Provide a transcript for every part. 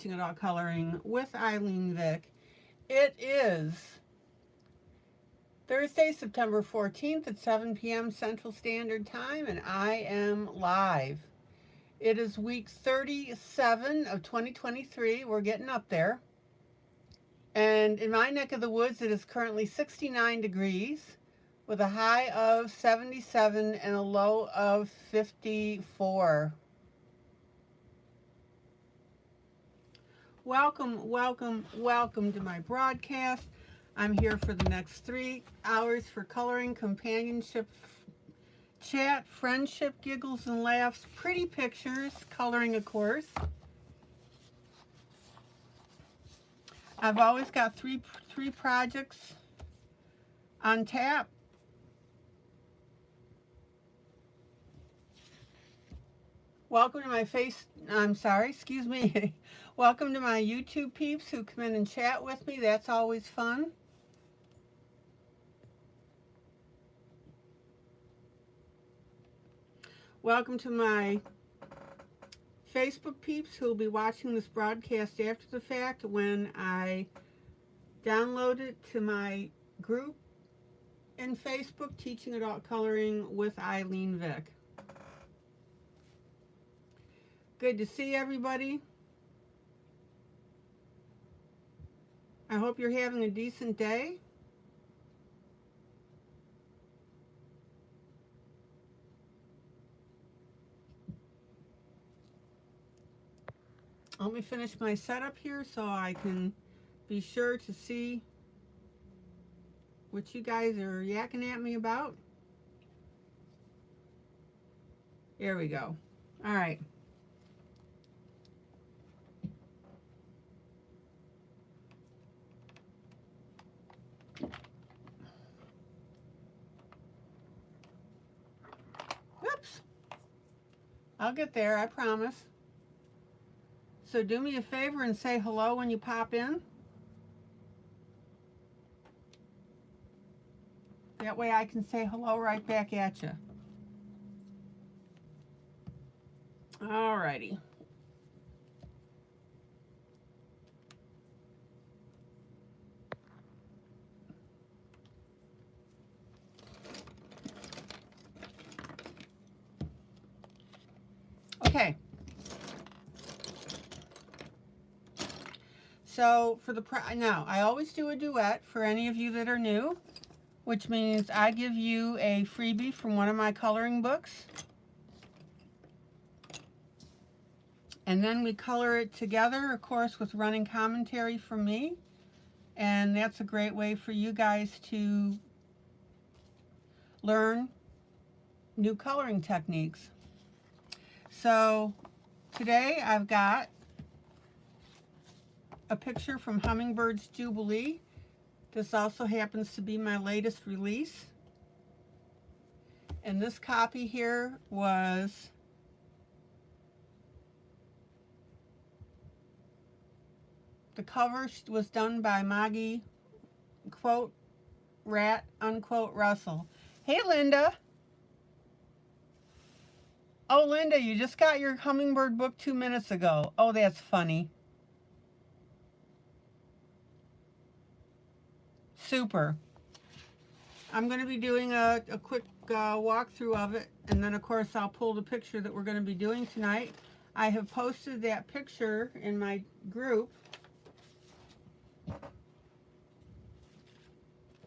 It All Coloring with ILene Vick. It is Thursday, September 14th at 7 p.m. Central Standard Time, and I am live. It is week 37 of 2023. We're getting up there. And in my neck of the woods, it is currently 69 degrees with a high of 77 and a low of 54. Welcome to my broadcast. I'm here for the next 3 hours for coloring, companionship, chat, friendship, giggles and laughs, pretty pictures, coloring of course. I've always got three projects on tap. Welcome to my Welcome to my YouTube peeps who come in and chat with me. That's always fun. Welcome to my Facebook peeps who will be watching this broadcast after the fact when I download it to my group in Facebook, Teaching Adult Coloring with ILene Vick. Good to see everybody. I hope you're having a decent day. Let me finish my setup here so I can be sure to see what you guys are yakking at me about. There we go. All right. Whoops. I'll get there, I promise. So do me a favor and say hello when you pop in. That way I can say hello right back at you. Alrighty. Okay. So for now, I always do a duet for any of you that are new, which means I give you a freebie from one of my coloring books. And then we color it together, of course, with running commentary from me. And that's a great way for you guys to learn new coloring techniques. So today I've got a picture from Hummingbird's Jubilee. This also happens to be my latest release. And this copy here was the cover was done by Maggie, quote, Rat, unquote, Russell. Hey, Linda. Oh, Linda, you just got your Hummingbird book 2 minutes ago. Oh, that's funny. Super. I'm going to be doing a quick walkthrough of it, and then of course I'll pull the picture that we're going to be doing tonight. I have posted that picture in my group.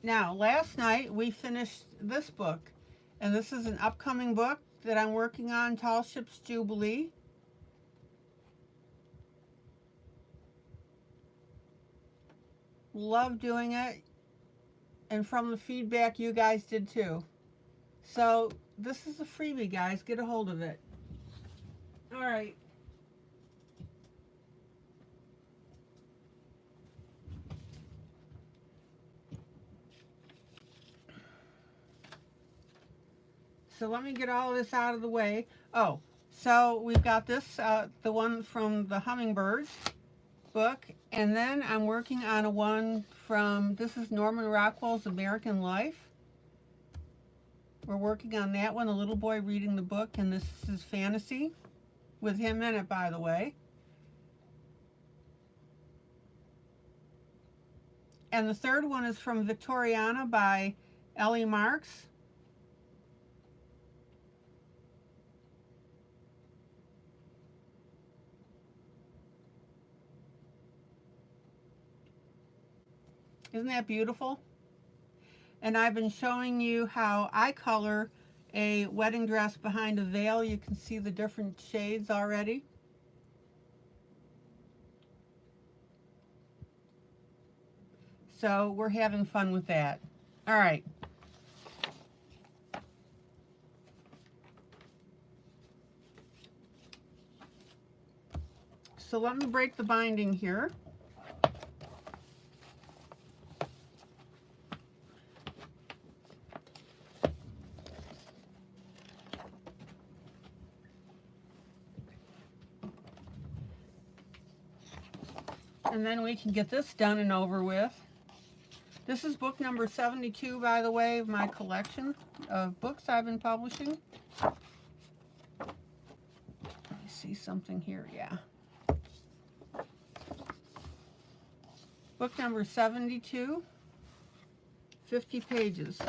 Now, last night we finished this book, and this is an upcoming book that I'm working on, Tall Ships Jubilee. Love doing it. And from the feedback, you guys did too. So this is a freebie, guys. Get a hold of it. All right. So let me get all of this out of the way. Oh, so we've got this, the one from the Hummingbirds book, and then I'm working on a one from, this is Norman Rockwell's American Life. We're working on that one, a little boy reading the book, and this is fantasy with him in it, by the way. And the third one is from Victoriana by Ellie Marks. Isn't that beautiful? And I've been showing you how I color a wedding dress behind a veil. You can see the different shades already. So we're having fun with that. All right. So let me break the binding here. And then we can get this done and over with. This is book number 72, by the way, of my collection of books I've been publishing. Let me see something here, yeah. Book number 72, 50 pages.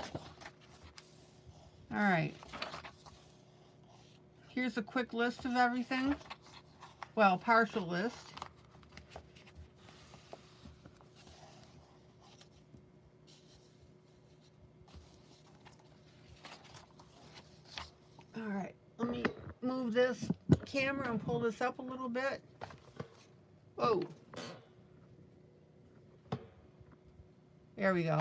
All right. Here's a quick list of everything. Well, partial list. All right, let me move this camera and pull this up a little bit. Whoa. There we go.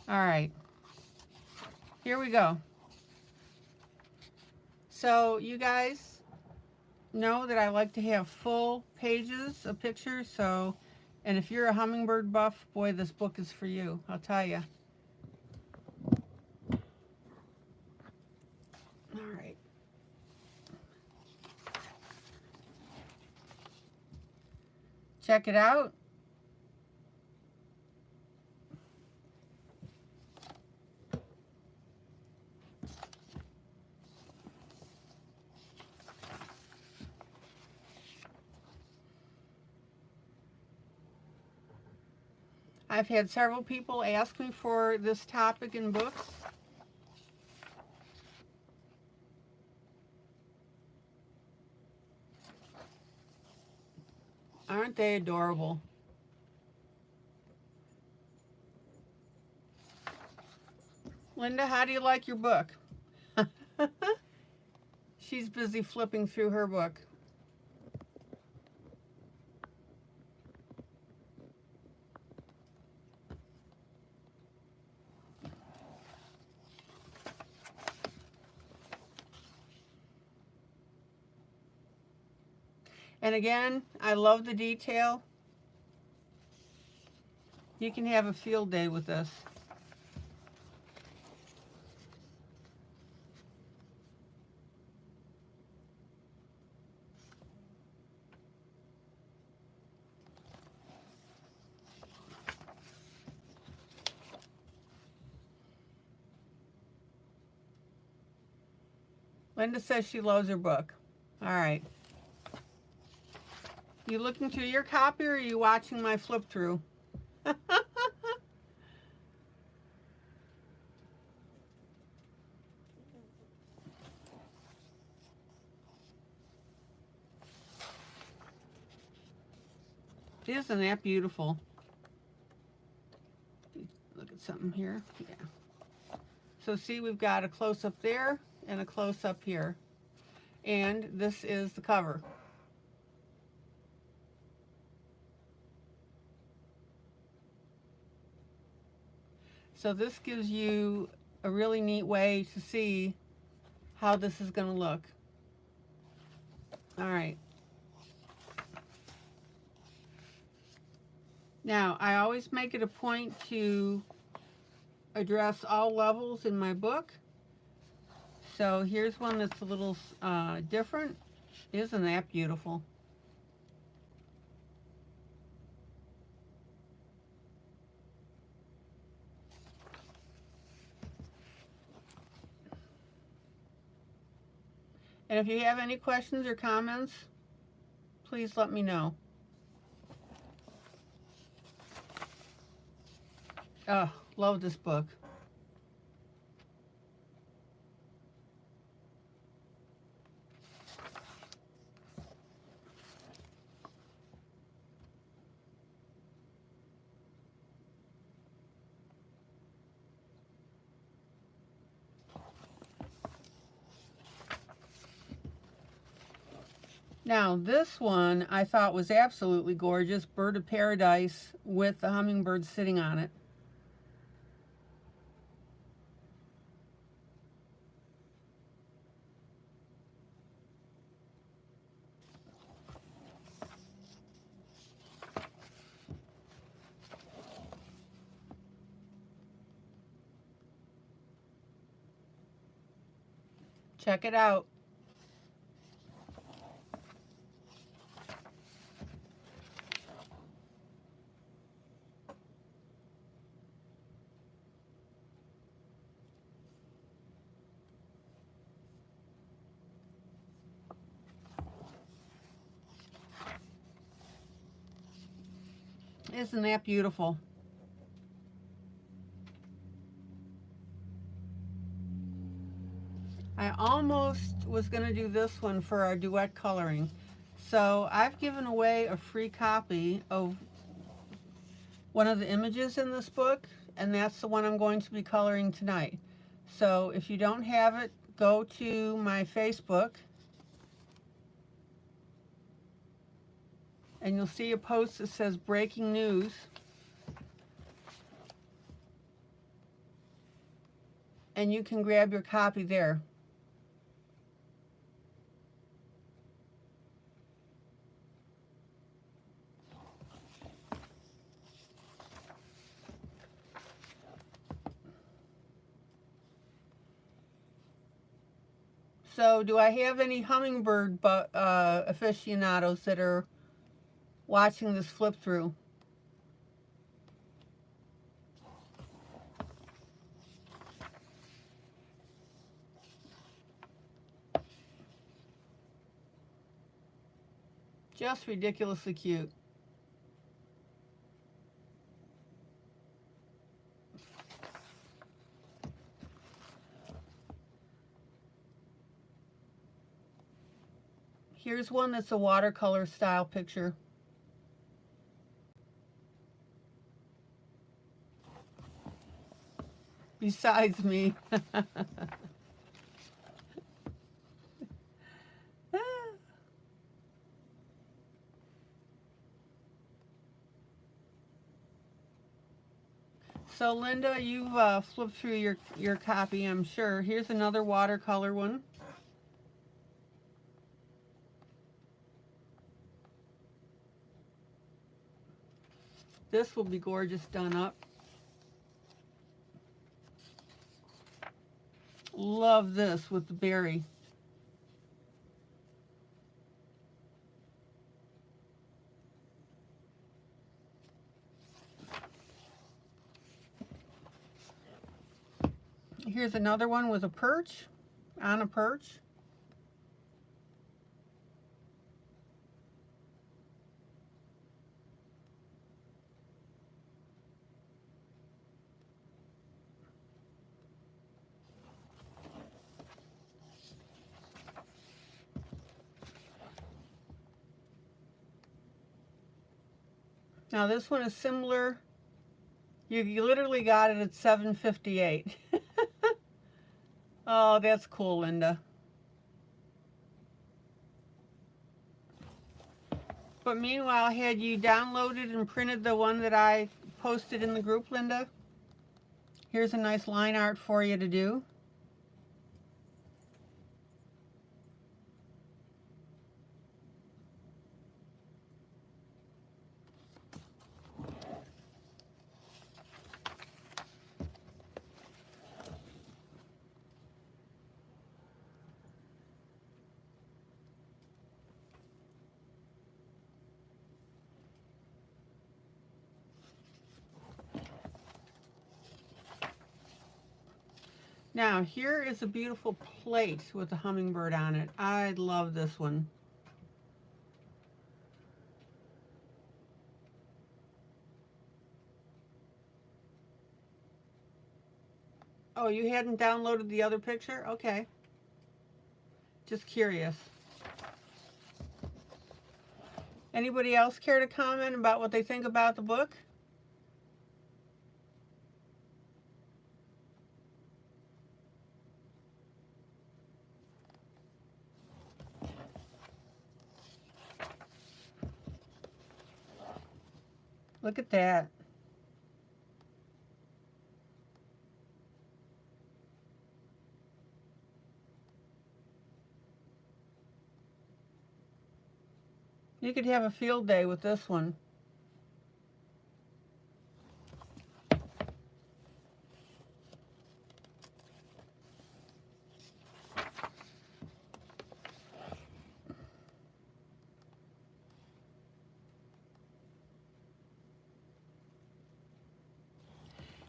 All right. Here we go. So you guys know that I like to have full pages of pictures. So, and if you're a hummingbird buff, boy, this book is for you. I'll tell you. All right. Check it out. I've had several people ask me for this topic in books. Aren't they adorable? Linda, how do you like your book? She's busy flipping through her book. And again, I love the detail. You can have a field day with this. Linda says she loves her book. All right. You looking through your copy or are you watching my flip through? Isn't that beautiful? Look at something here. Yeah. So see, we've got a close-up there and a close-up here. And this is the cover. So this gives you a really neat way to see how this is going to look. All right. Now, I always make it a point to address all levels in my book. So here's one that's a little different. Isn't that beautiful? And if you have any questions or comments, please let me know. Oh, love this book. Now, this one I thought was absolutely gorgeous. Bird of Paradise with the hummingbird sitting on it. Check it out. Isn't that beautiful? I almost was going to do this one for our duet coloring. So I've given away a free copy of one of the images in this book, and that's the one I'm going to be coloring tonight. So if you don't have it, go to my Facebook and you'll see a post that says breaking news. And you can grab your copy there. So do I have any hummingbird aficionados that are watching this flip through? Just ridiculously cute. Here's one that's a watercolor style picture. Besides me. So Linda, you've flipped through your copy, I'm sure. Here's another watercolor one. This will be gorgeous done up. Love this with the berry. Here's another one with a perch, on a perch. Now this one is similar. You literally got it at $7.58. Oh, that's cool, Linda. But meanwhile, had you downloaded and printed the one that I posted in the group, Linda? Here's a nice line art for you to do. Now, here is a beautiful plate with a hummingbird on it. I love this one. Oh, you hadn't downloaded the other picture? Okay. Just curious. Anybody else care to comment about what they think about the book? Look at that. You could have a field day with this one.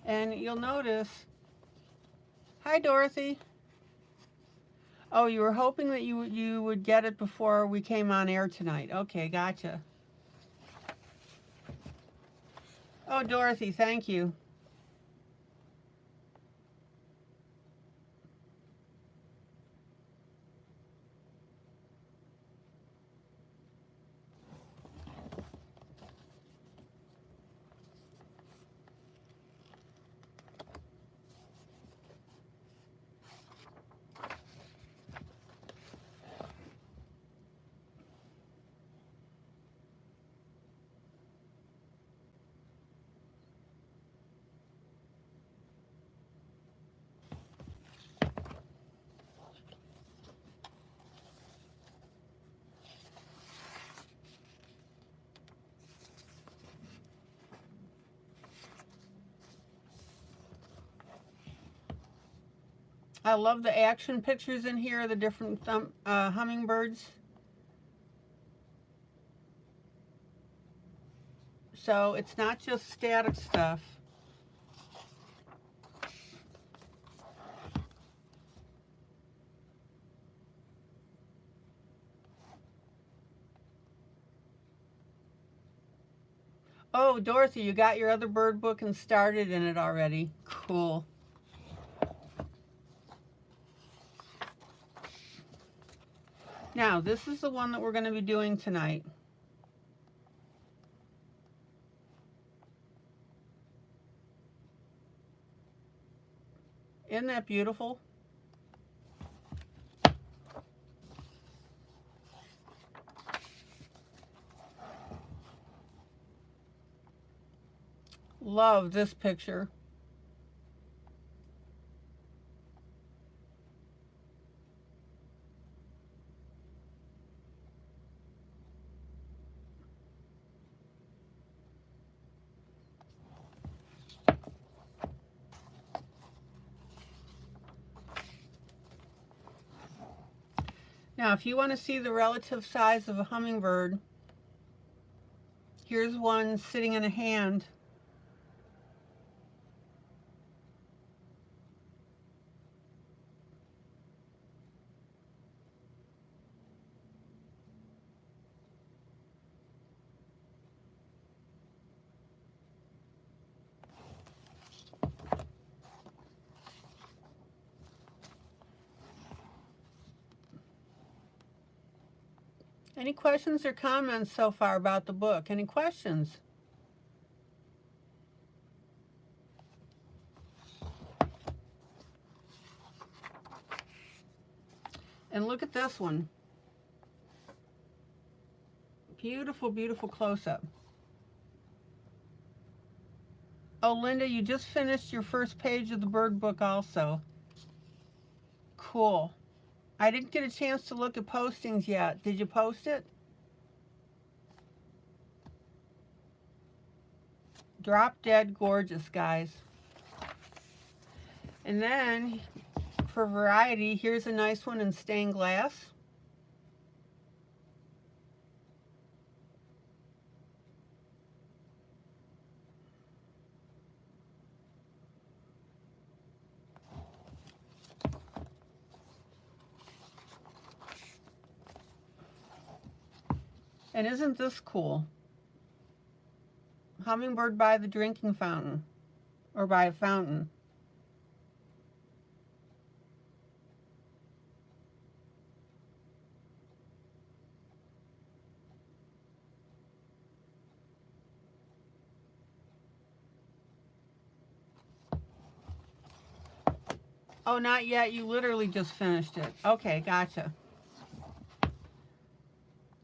And you'll notice, hi Dorothy. Oh, you were hoping that you would get it before we came on air tonight. Okay, gotcha. Oh, Dorothy, thank you. I love the action pictures in here, the different hummingbirds. So it's not just static stuff. Oh, Dorothy, you got your other bird book and started in it already. Cool. Now, this is the one that we're going to be doing tonight. Isn't that beautiful? Love this picture. Now, if you want to see the relative size of a hummingbird, here's one sitting in a hand. Any questions or comments so far about the book? Any questions? And look at this one. Beautiful, beautiful close-up. Oh, Linda, you just finished your first page of the bird book also. Cool. I didn't get a chance to look at postings yet. Did you post it? Drop dead gorgeous, guys. And then, for variety, here's a nice one in stained glass. And isn't this cool? Hummingbird by the drinking fountain, or by a fountain. Oh, not yet. You literally just finished it. Okay, gotcha.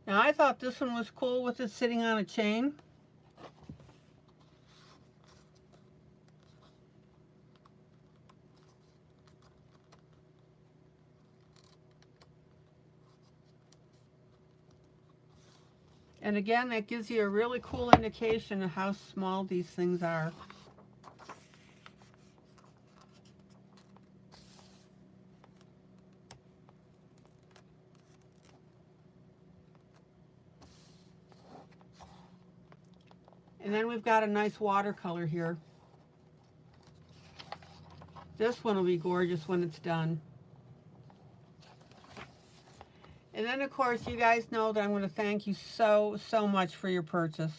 Now, I thought this one was cool with it sitting on a chain. And again, that gives you a really cool indication of how small these things are. And then we've got a nice watercolor here. This one will be gorgeous when it's done. And then, of course, you guys know that I'm going to thank you so much for your purchase.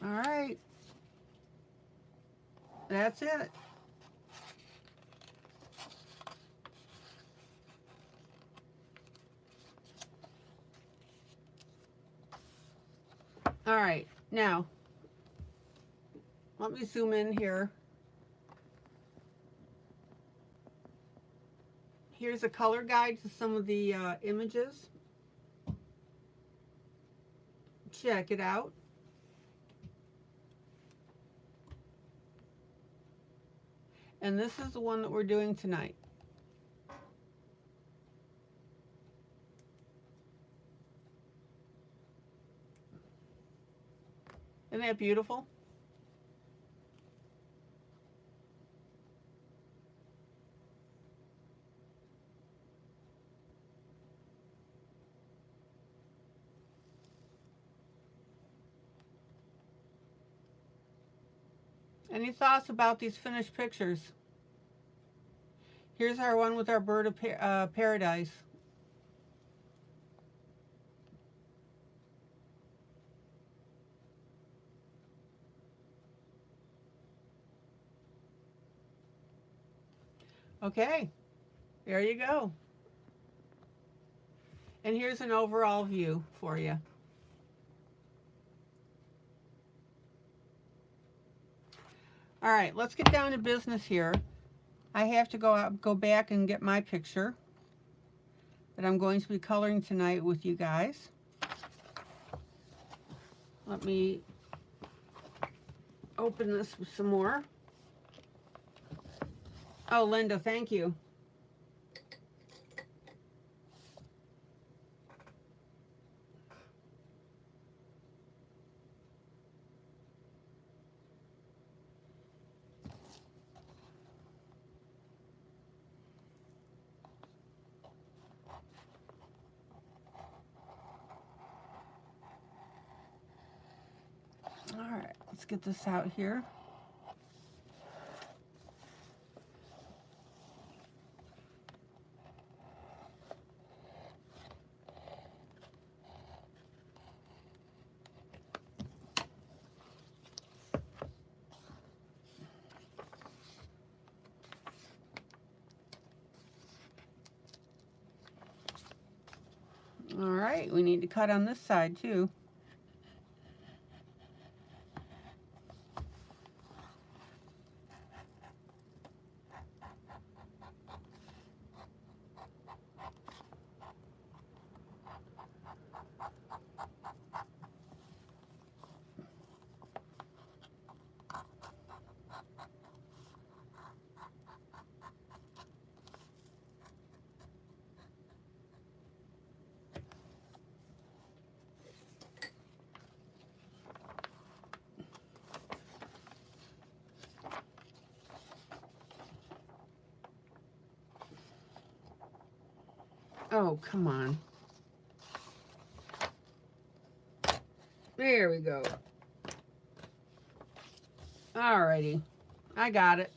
All right. That's it. All right, now, let me zoom in here. Here's a color guide to some of the images. Check it out. And this is the one that we're doing tonight. Isn't that beautiful? Any thoughts about these finished pictures? Here's our one with our bird of paradise. Okay, there you go. And here's an overall view for you. All right, let's get down to business here. I have to go back and get my picture that I'm going to be coloring tonight with you guys. Let me open this with some more. Oh, Linda, thank you. All right, let's get this out here. All right, we need to cut on this side too. Oh, come on. There we go. Alrighty, I got it.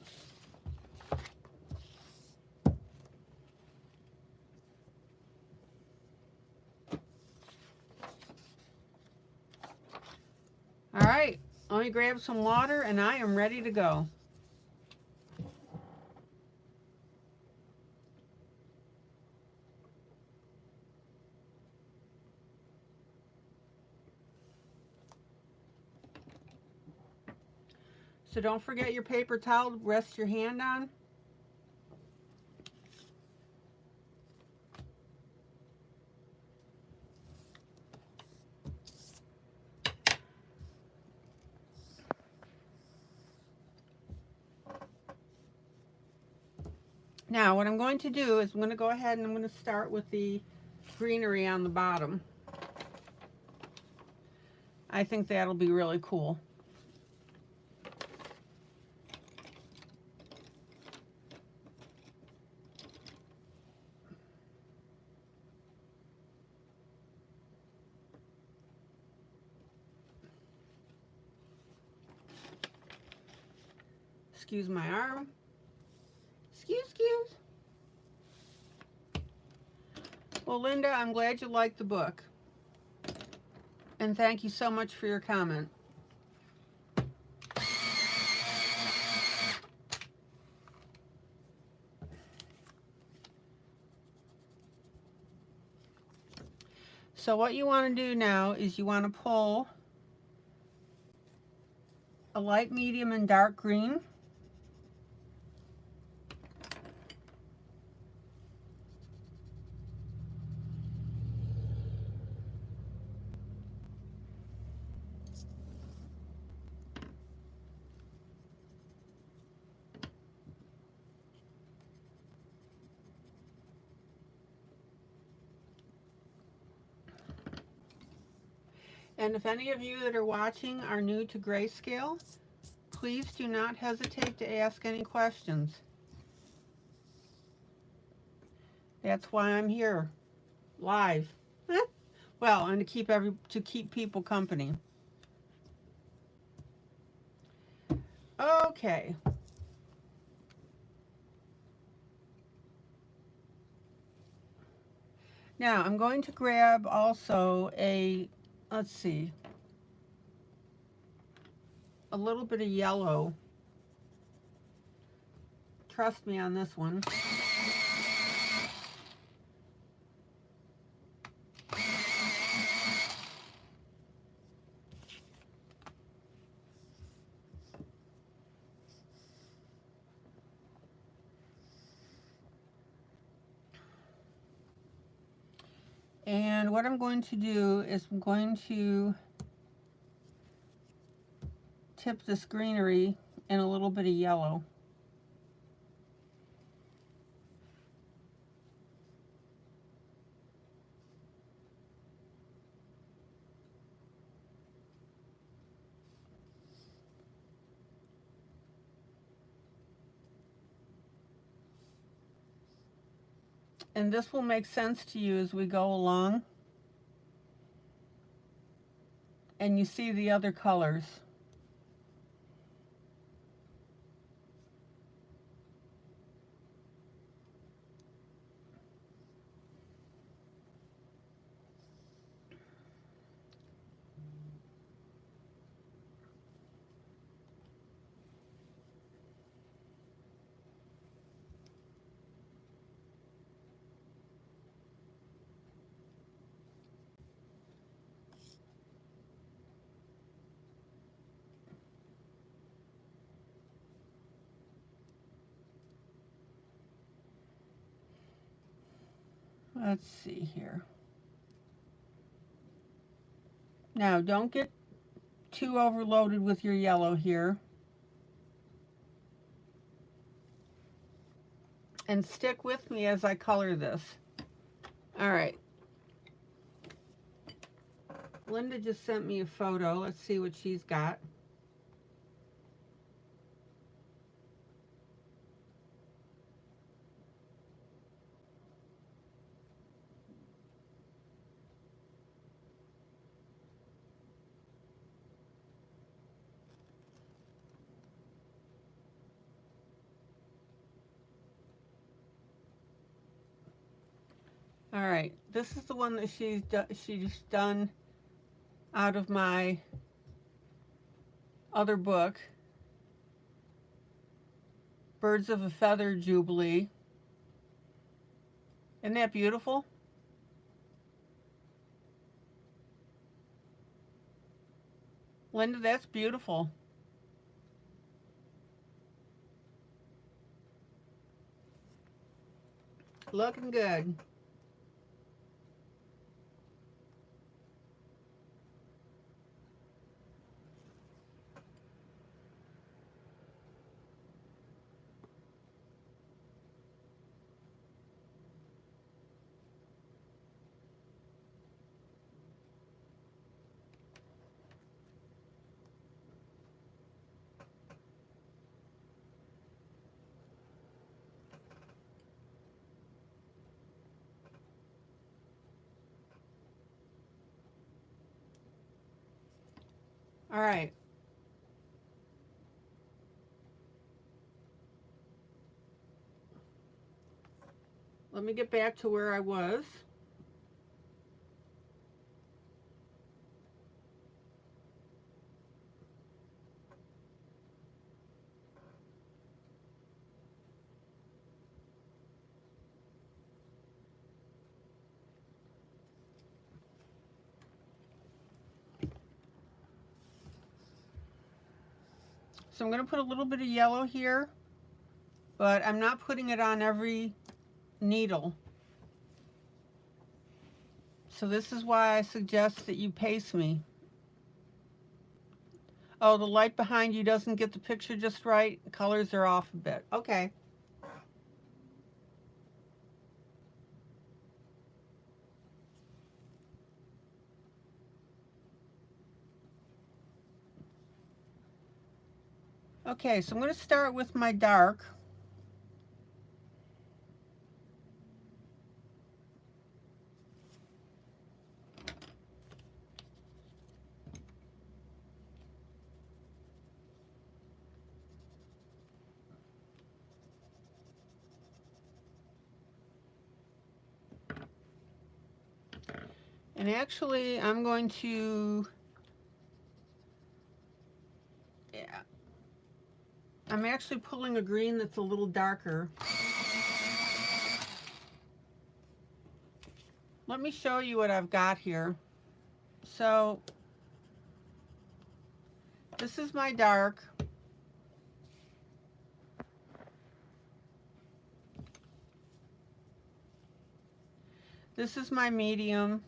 All right, let me grab some water and I am ready to go. So don't forget your paper towel to rest your hand on. Now what I'm going to do is I'm going to go ahead and I'm going to start with the greenery on the bottom. I think that'll be really cool. Excuse my arm. Excuse. Well, Linda, I'm glad you liked the book. And thank you so much for your comment. So what you want to do now is you want to pull a light, medium, and dark green. And if any of you that are watching are new to grayscale, please do not hesitate to ask any questions. That's why I'm here, live. Well, and to keep people company. Okay. Now I'm going to grab also let's see, a little bit of yellow. Trust me on this one. And what I'm going to do is I'm going to tip this greenery in a little bit of yellow. And this will make sense to you as we go along. And you see the other colors. Let's see here. Now, don't get too overloaded with your yellow here. And stick with me as I color this. All right. Linda just sent me a photo. Let's see what she's got. All right, this is the one that she's done out of my other book, Birds of a Feather Jubilee. Isn't that beautiful? Linda, that's beautiful. Looking good. All right. Let me get back to where I was. So I'm going to put a little bit of yellow here, but I'm not putting it on every needle. So this is why I suggest that you pace me. Oh, the light behind you doesn't get the picture just right. The colors are off a bit. Okay. Okay, so I'm going to start with my dark. And actually, I'm going to, yeah, I'm actually pulling a green that's a little darker. Let me show you what I've got here. So this is my dark. This is my medium.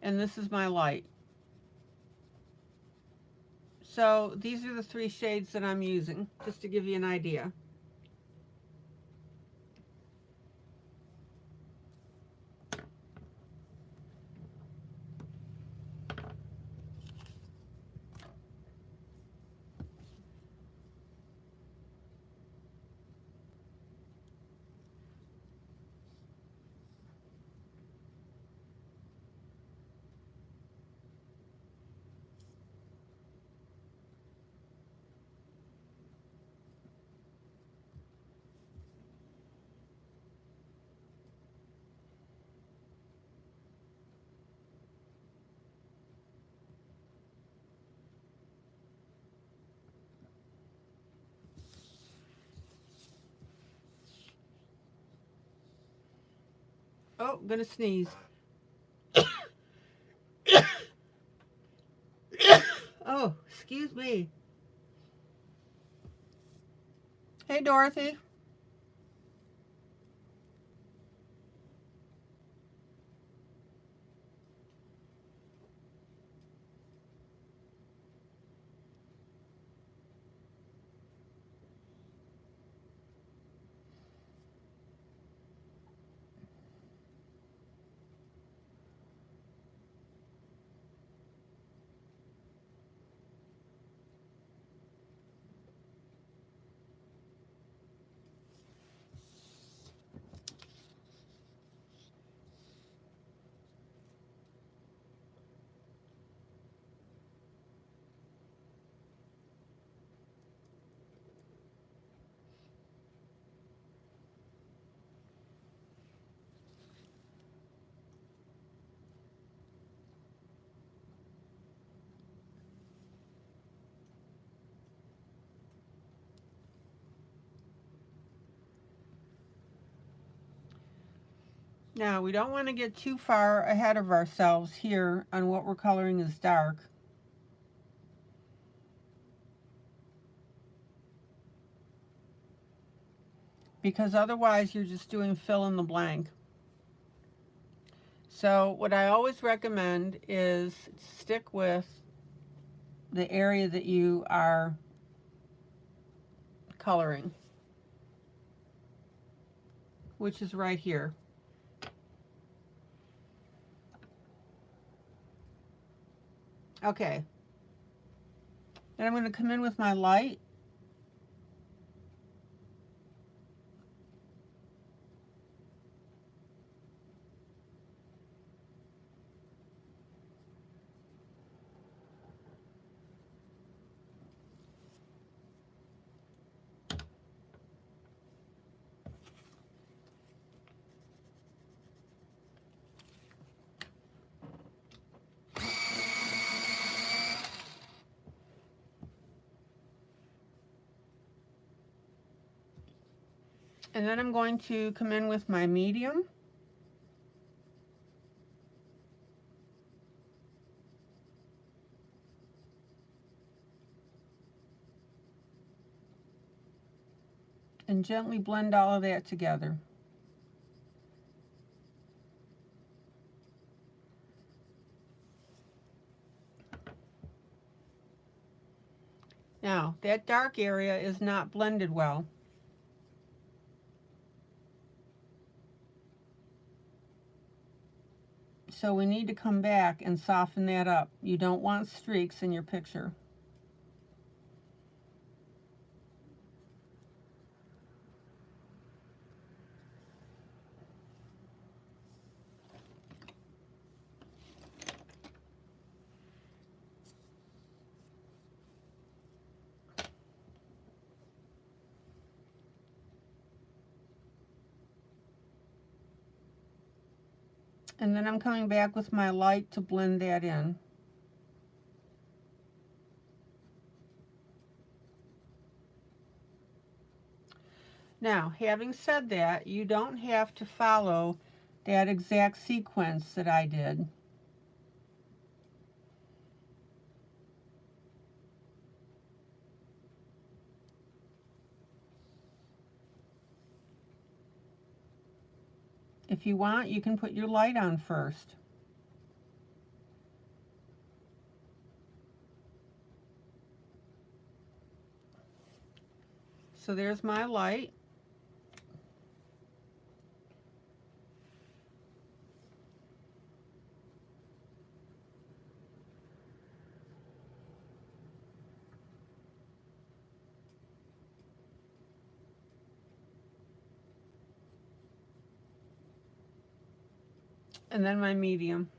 And this is my light. So these are the three shades that I'm using, just to give you an idea. Oh, I'm gonna sneeze. Oh, excuse me. Hey, Dorothy. Now, we don't want to get too far ahead of ourselves here on what we're coloring as dark. because otherwise you're just doing fill in the blank. So what I always recommend is stick with the area that you are coloring, which is right here. Okay. Then I'm going to come in with my light. And then I'm going to come in with my medium. And gently blend all of that together. Now, that dark area is not blended well. So we need to come back and soften that up. You don't want streaks in your picture. And then I'm coming back with my light to blend that in. Now, having said that, you don't have to follow that exact sequence that I did. If you want, you can put your light on first. So there's my light. And then my medium.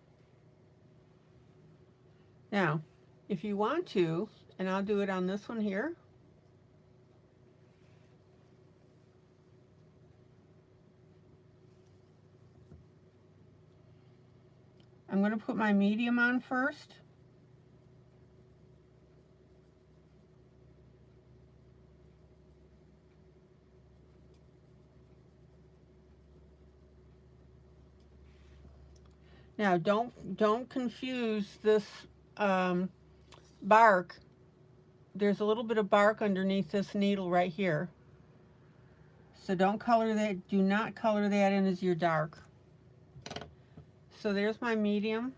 Now, if you want to, and I'll do it on this one here, I'm going to put my medium on first. Now, don't confuse this bark. There's a little bit of bark underneath this needle right here. So don't color that, do not color that in as your dark. So there's my medium.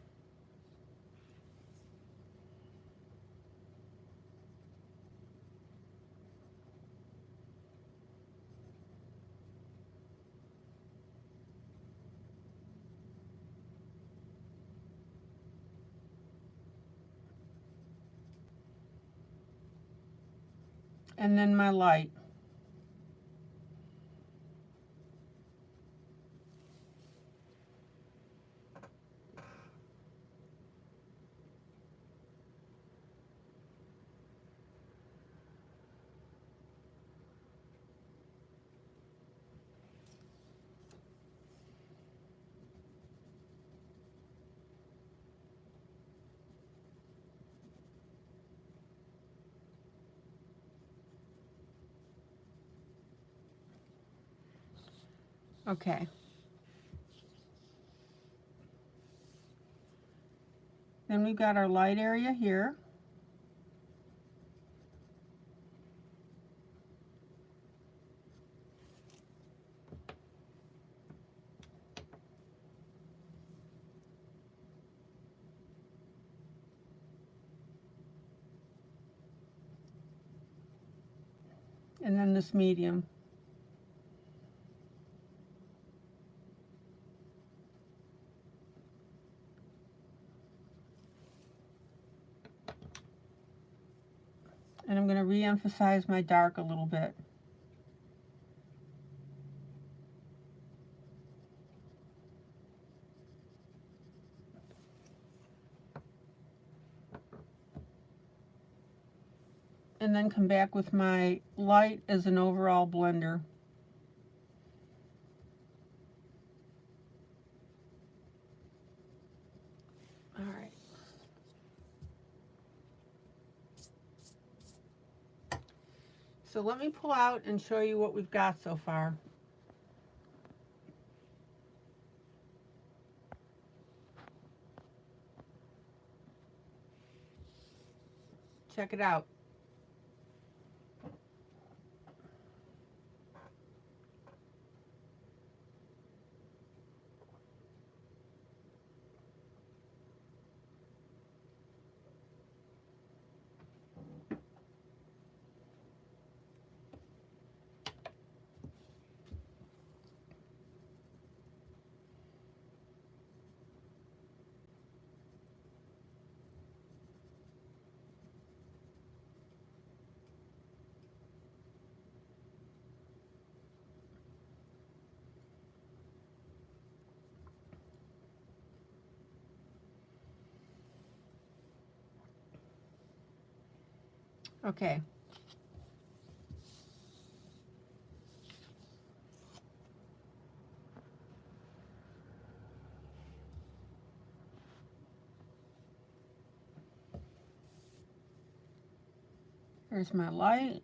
And then my light. Okay. Then we've got our light area here. and then this medium. And I'm going to re-emphasize my dark a little bit. And then come back with my light as an overall blender. All right. So let me pull out and show you what we've got so far. Check it out. Okay. Here's my light.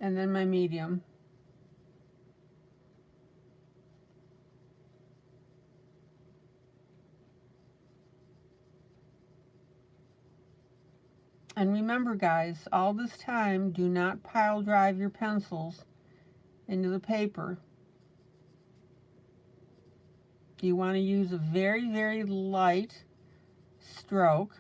And then my medium. And remember, guys, all this time, do not pile drive your pencils into the paper. You want to use a very, very light stroke.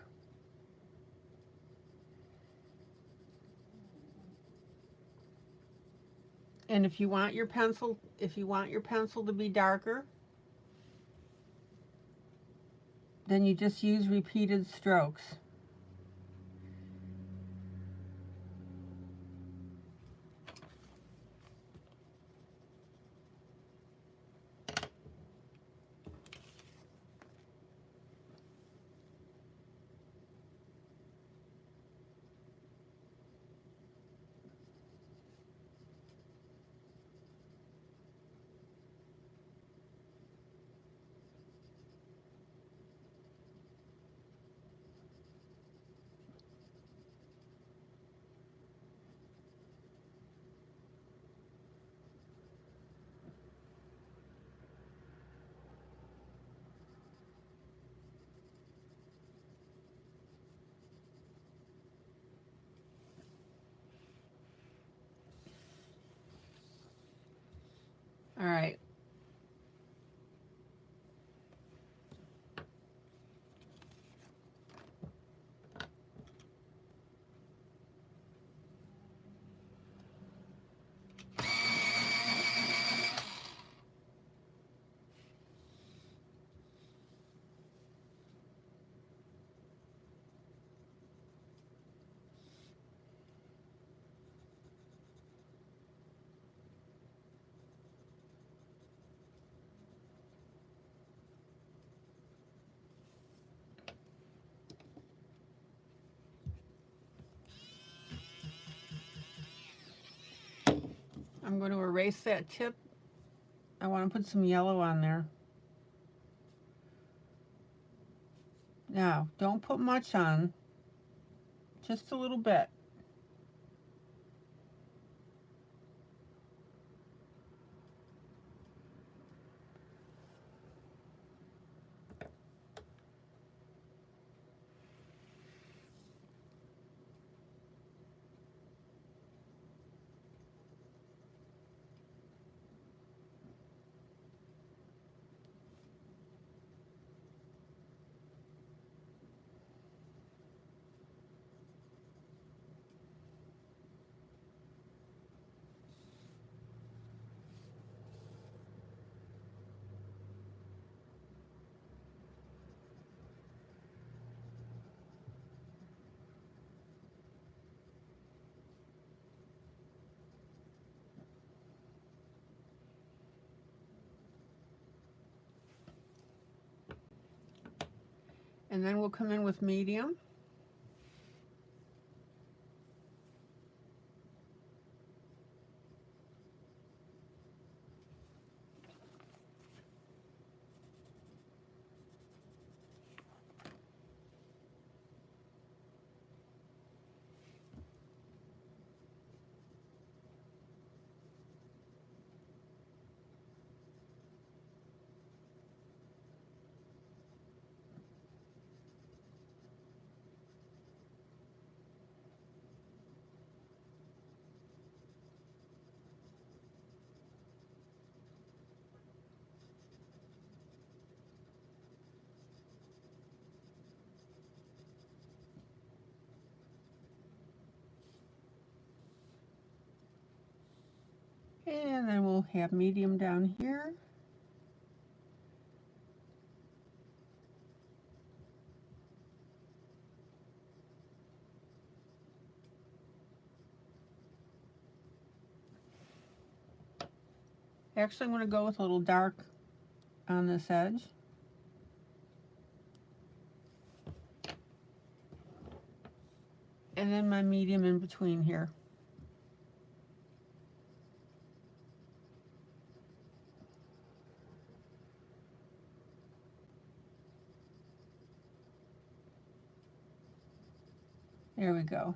And if you want your pencil to be darker, then you just use repeated strokes. All right. I'm going to erase that tip. I want to put some yellow on there. Now, don't put much on. just a little bit. And then we'll come in with medium. And then we'll have medium down here. Actually, I'm going to go with a little dark on this edge. And then my medium in between here. There we go.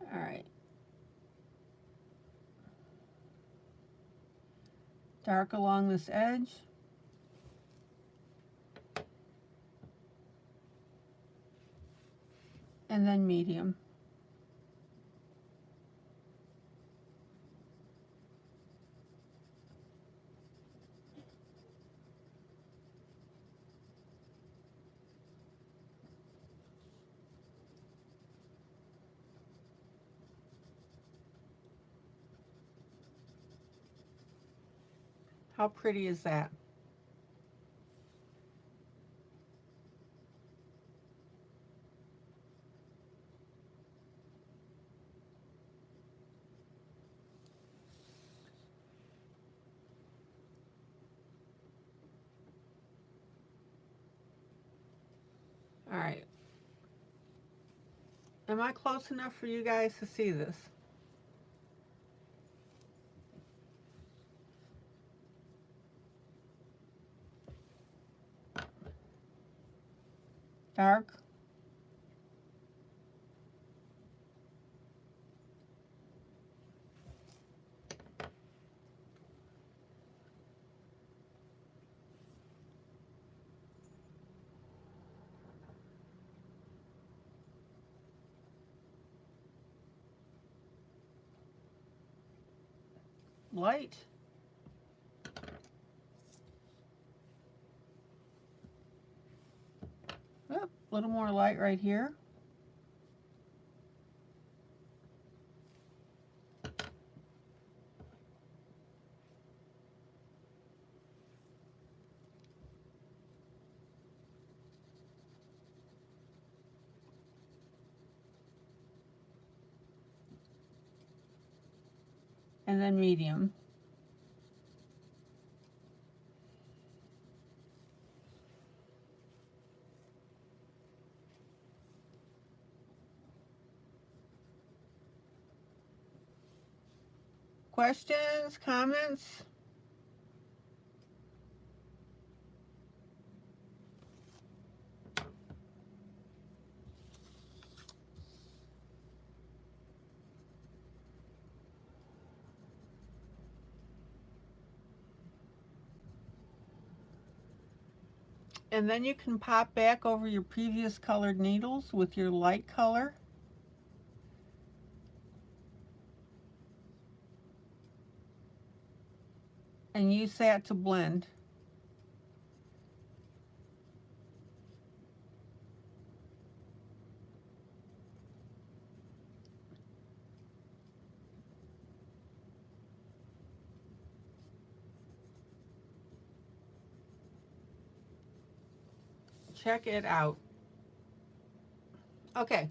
All right. Dark along this edge. And then medium. How pretty is that? All right. Am I close enough for you guys to see this? Dark. Light. Oh, a little more light right here. And then medium. Questions, comments? And then you can pop back over your previous colored needles with your light color. And use that to blend. Check it out. Okay.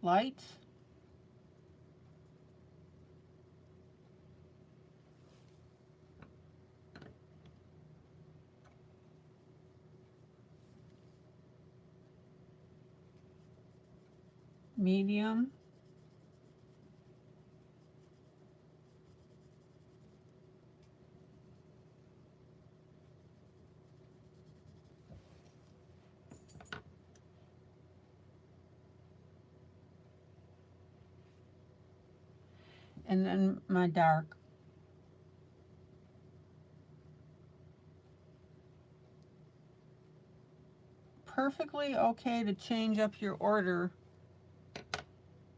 Light. Medium. And then my dark. Perfectly okay to change up your order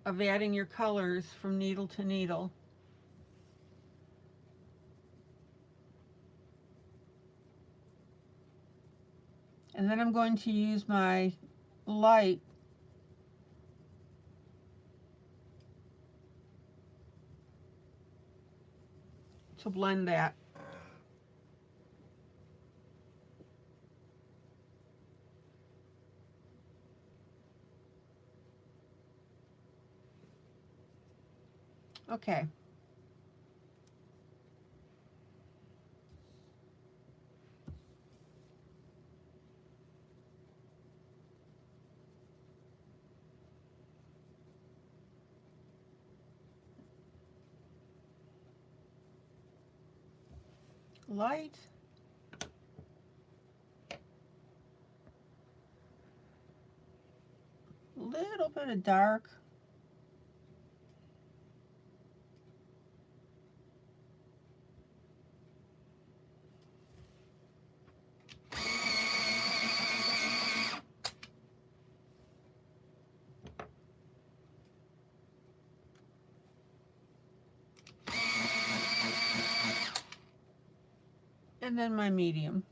of adding your colors from needle to needle. And then I'm going to use my light to blend that. Okay. Light. Little bit of dark. And then my medium.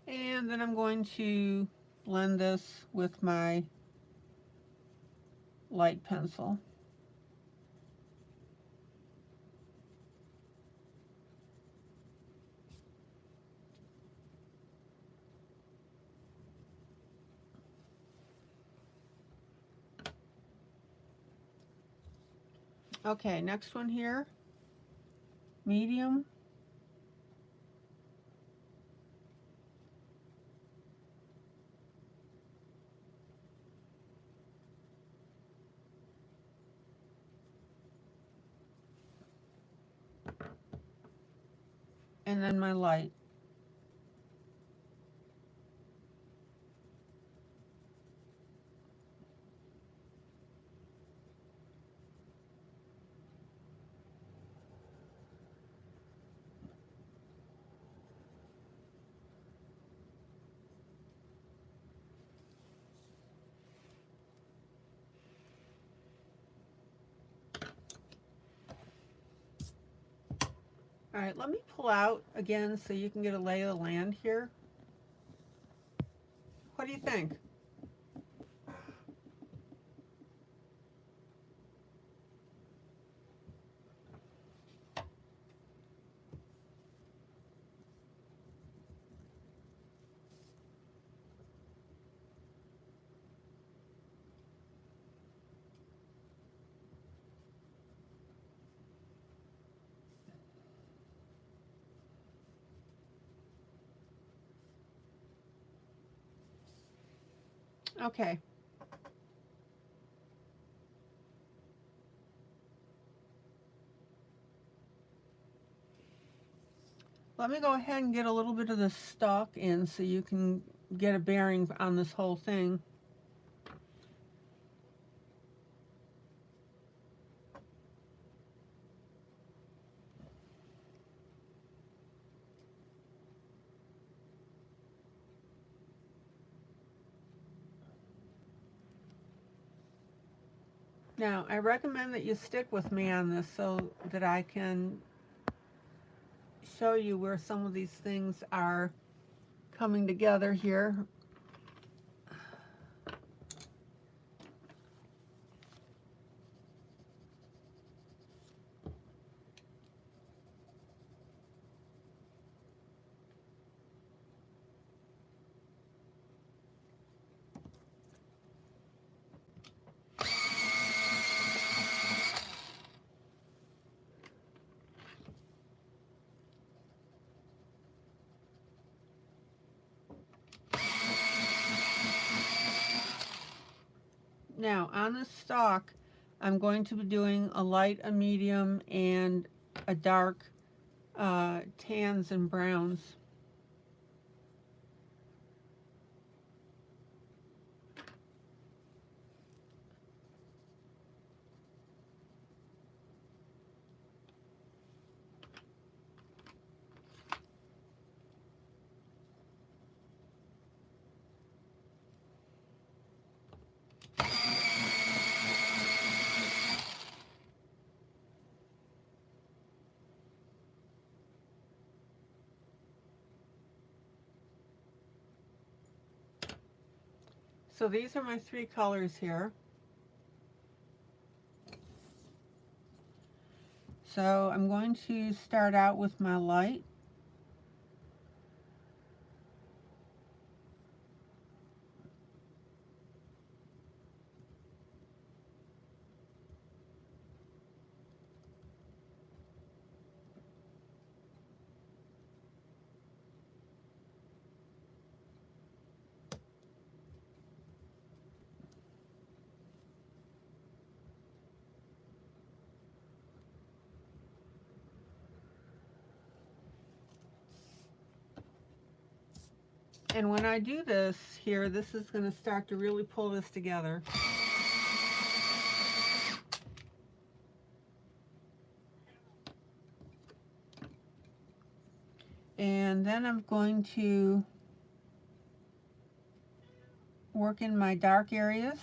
And then I'm going to blend this with my light pencil. Okay, next one here, medium. And then my light. All right, let me pull out again so you can get a lay of the land here. What do you think? Okay. Let me go ahead and get a little bit of the stalk in so you can get a bearing on this whole thing. Now, I recommend that you stick with me on this so that I can show you where some of these things are coming together here. Now, on this stalk, I'm going to be doing a light, a medium, and a dark tans and browns. So these are my three colors here. So I'm going to start out with my light. And when I do this here, this is going to start to really pull this together. And then I'm going to work in my dark areas.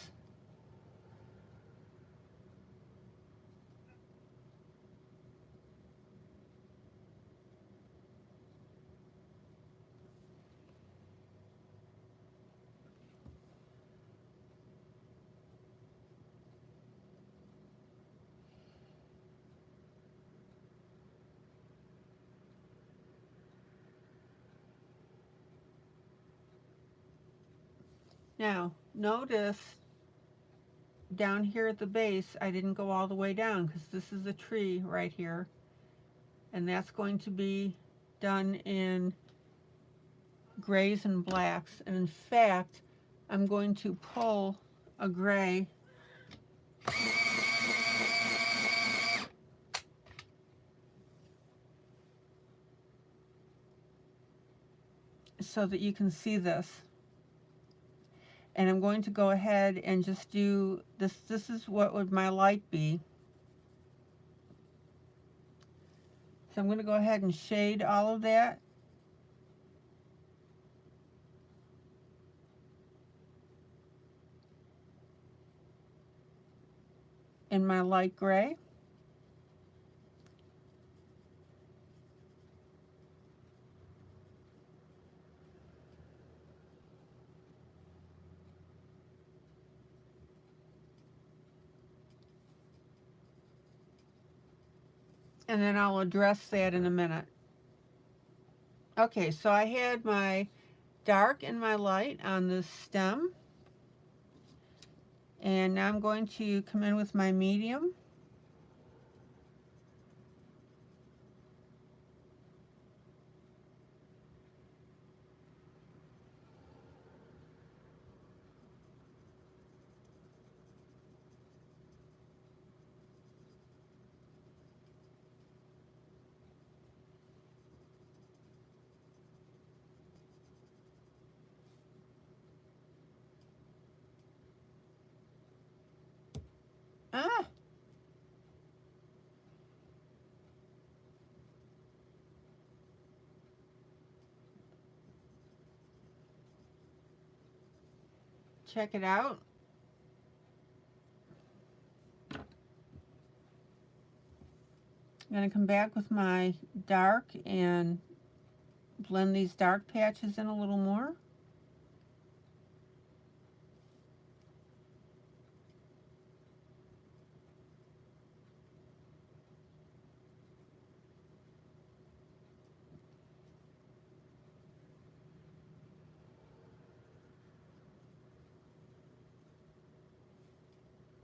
Now, notice down here at the base, I didn't go all the way down because this is a tree right here. And that's going to be done in grays and blacks. And in fact, I'm going to pull a gray so that you can see this. And I'm going to go ahead and just do this. This is what would my light be. So I'm going to go ahead and shade all of that. In my light gray. and then I'll address that in a minute. Okay, so I had my dark and my light on this stem, and now I'm going to come in with my medium. Ah, check it out. I'm going to come back with my dark and blend these dark patches in a little more.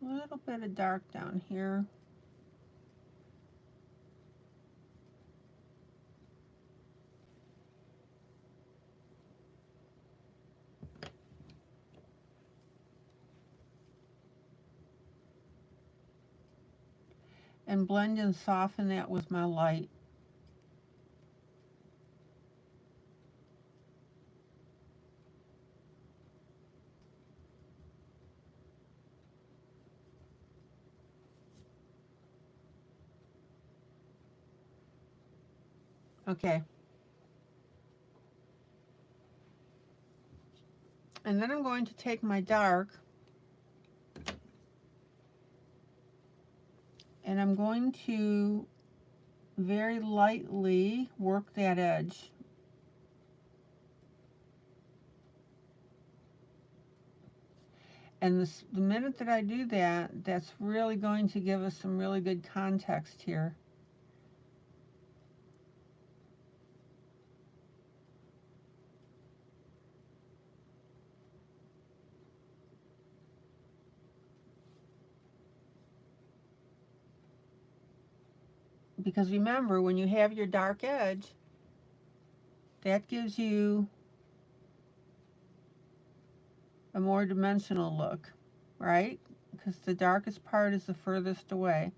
A little bit of dark down here. And blend and soften that with my light. Okay. And then I'm going to take my dark and I'm going to very lightly work that edge. And the minute that I do that, that's really going to give us some really good context here. Because remember, when you have your dark edge, that gives you a more dimensional look, right? Because the darkest part is the furthest away.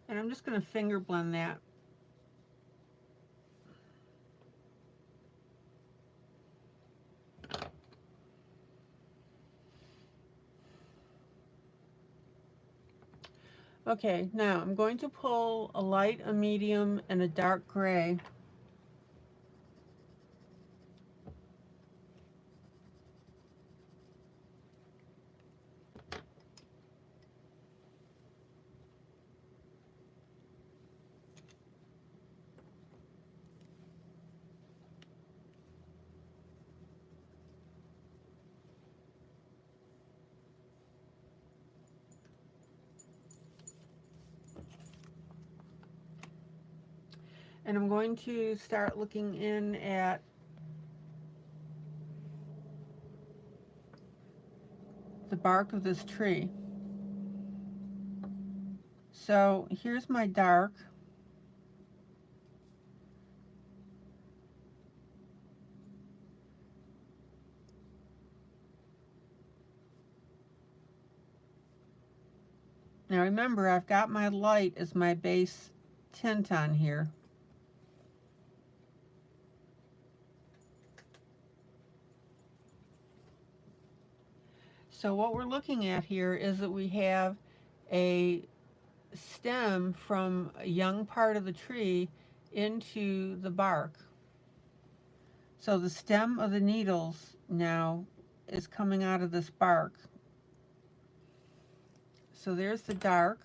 And I'm just going to finger blend that. Okay, now I'm going to pull a light, a medium, and a dark gray. And I'm going to start looking in at the bark of this tree. So here's my dark. Now remember, I've got my light as my base tint on here. So what we're looking at here is that we have a stem from a young part of the tree into the bark. So the stem of the needles now is coming out of this bark. So there's the dark.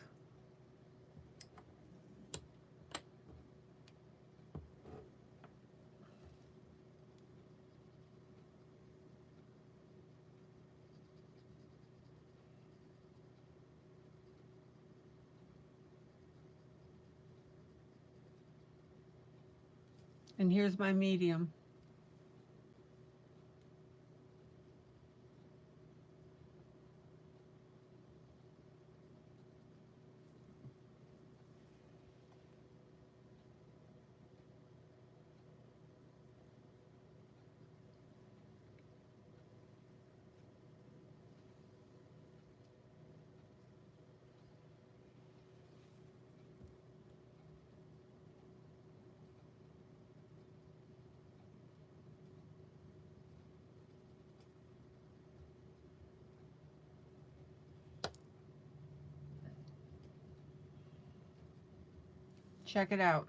And here's my medium. Check it out.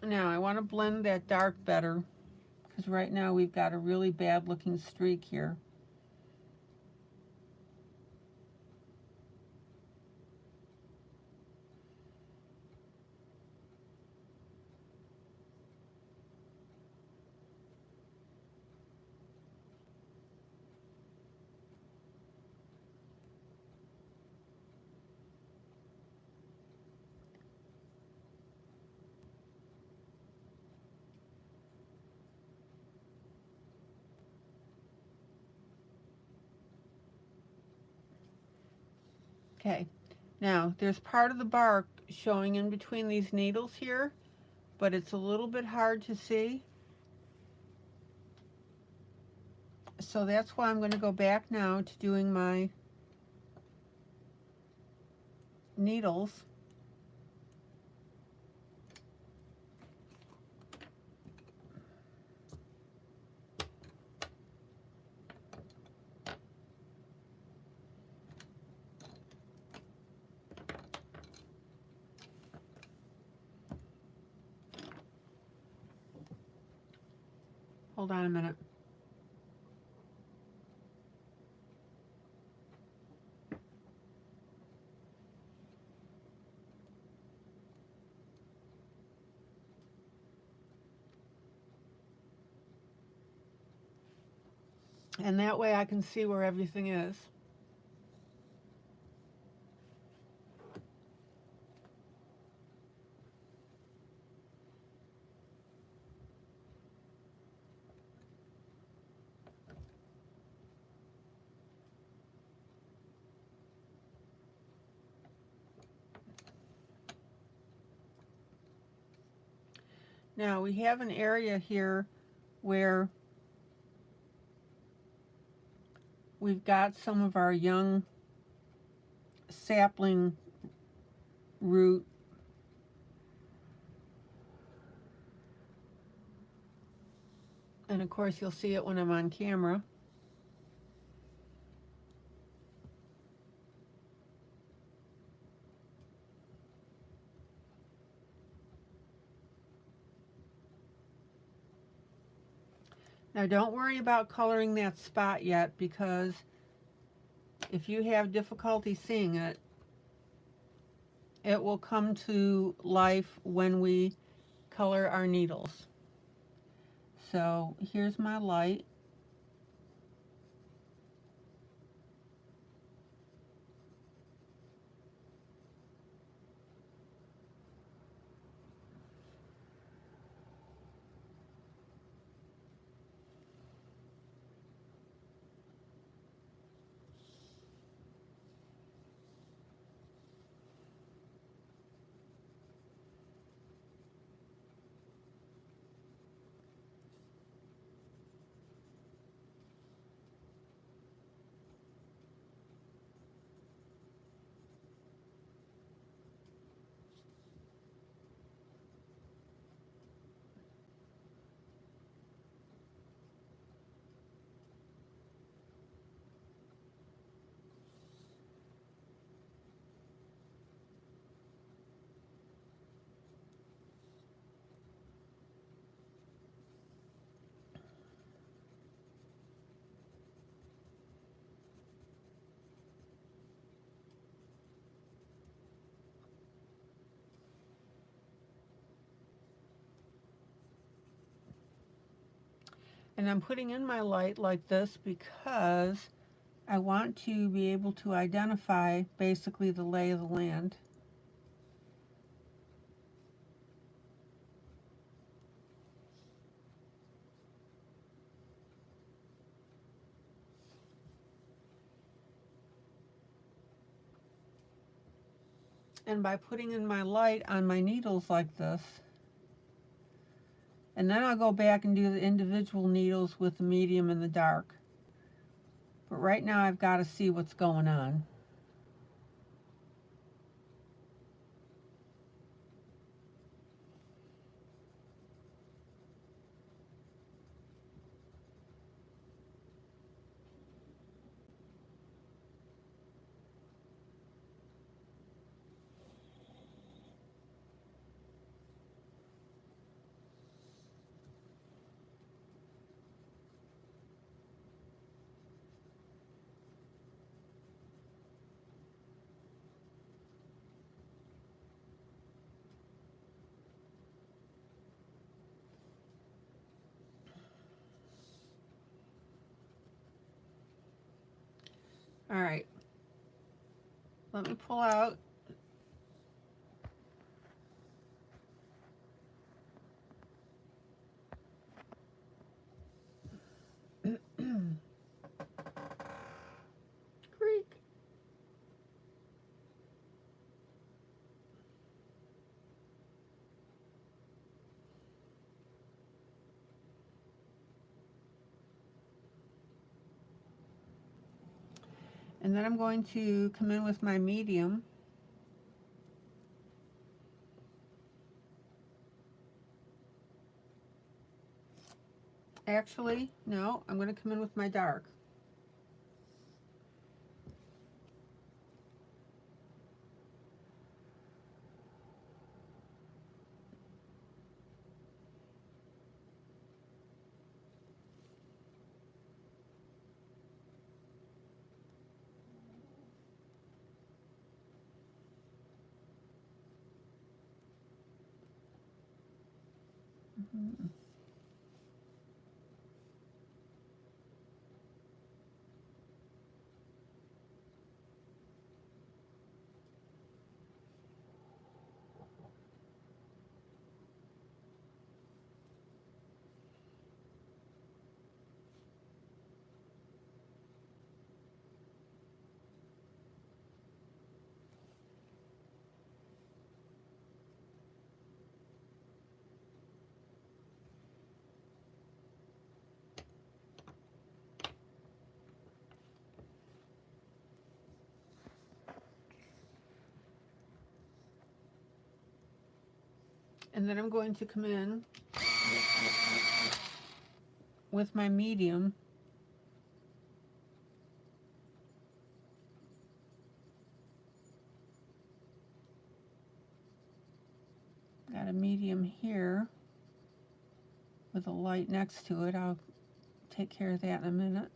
Now I want to blend that dark better, because right now we've got a really bad looking streak here. Okay, now there's part of the bark showing in between these needles here, but it's a little bit hard to see. So that's why I'm going to go back now to doing my needles. Hold on a minute. And that way I can see where everything is. Now we have an area here where we've got some of our young sapling root. And of course you'll see it when I'm on camera. Now don't worry about coloring that spot yet, because if you have difficulty seeing it, it will come to life when we color our needles. So here's my light. And I'm putting in my light like this because I want to be able to identify basically the lay of the land. And by putting in my light on my needles like this, and then I'll go back and do the individual needles with the medium and the dark. But right now I've got to see what's going on. All right, let me pull out Creek. And then I'm going to come in with my medium. Actually, no, I'm going to come in with my dark. Mm-hmm. And then I'm going to come in with my medium. Got a medium here with a light next to it. I'll take care of that in a minute.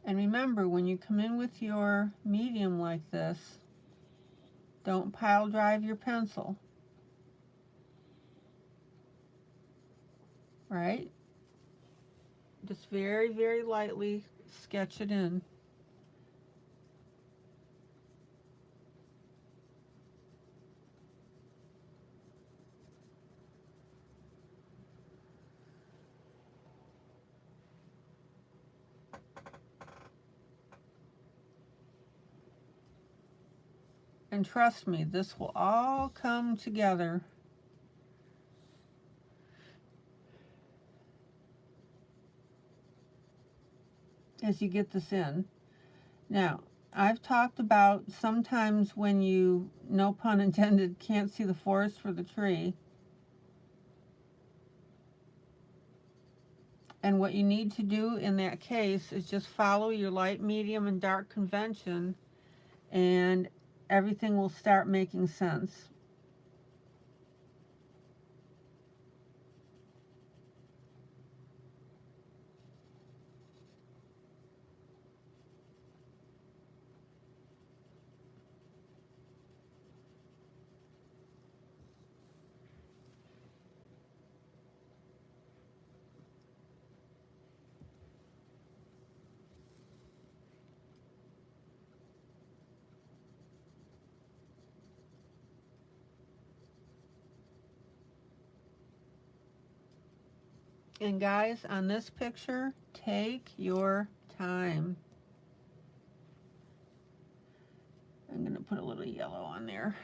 And remember, when you come in with your medium like this, don't pile drive your pencil. Right? Just very, very lightly sketch it in. And trust me, this will all come together as you get this in. Now, I've talked about sometimes when you, no pun intended, can't see the forest for the tree. And what you need to do in that case is just follow your light, medium, and dark convention, and everything will start making sense. And guys, on this picture, take your time. I'm going to put a little yellow on there.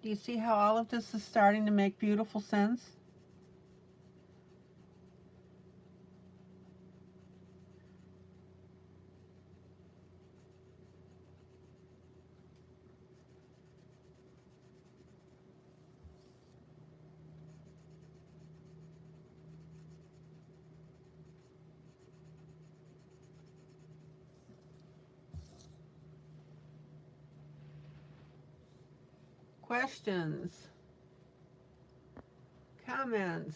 Do you see how all of this is starting to make beautiful sense? Questions? Comments?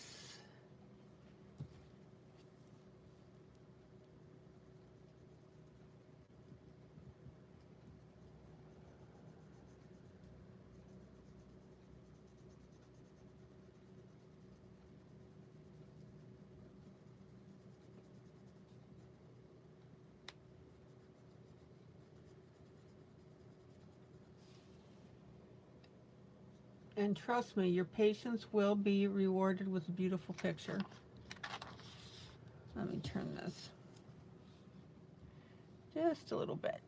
And trust me, your patience will be rewarded with a beautiful picture. Let me turn this just a little bit.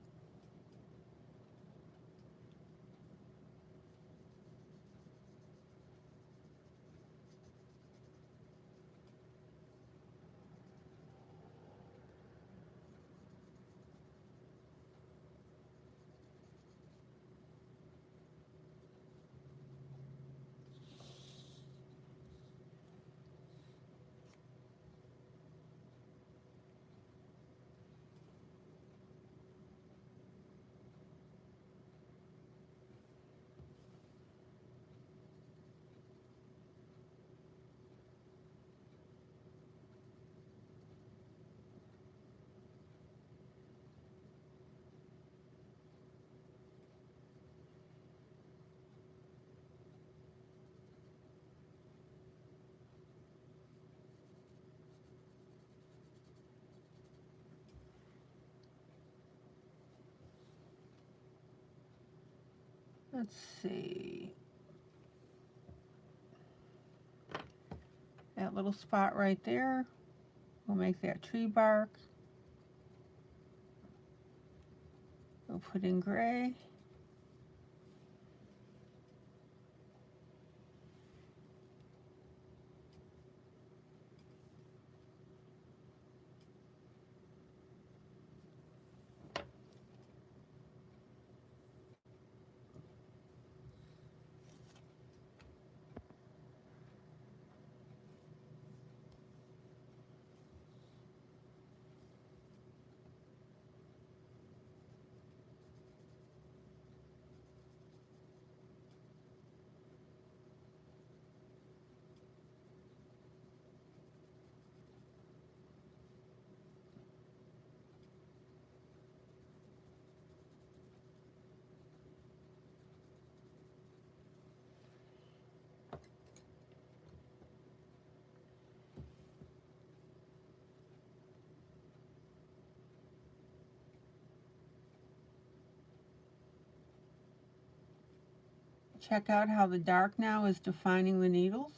Let's see. That little spot right there, we'll make that tree bark. We'll put in gray. Check out how the dark now is defining the needles.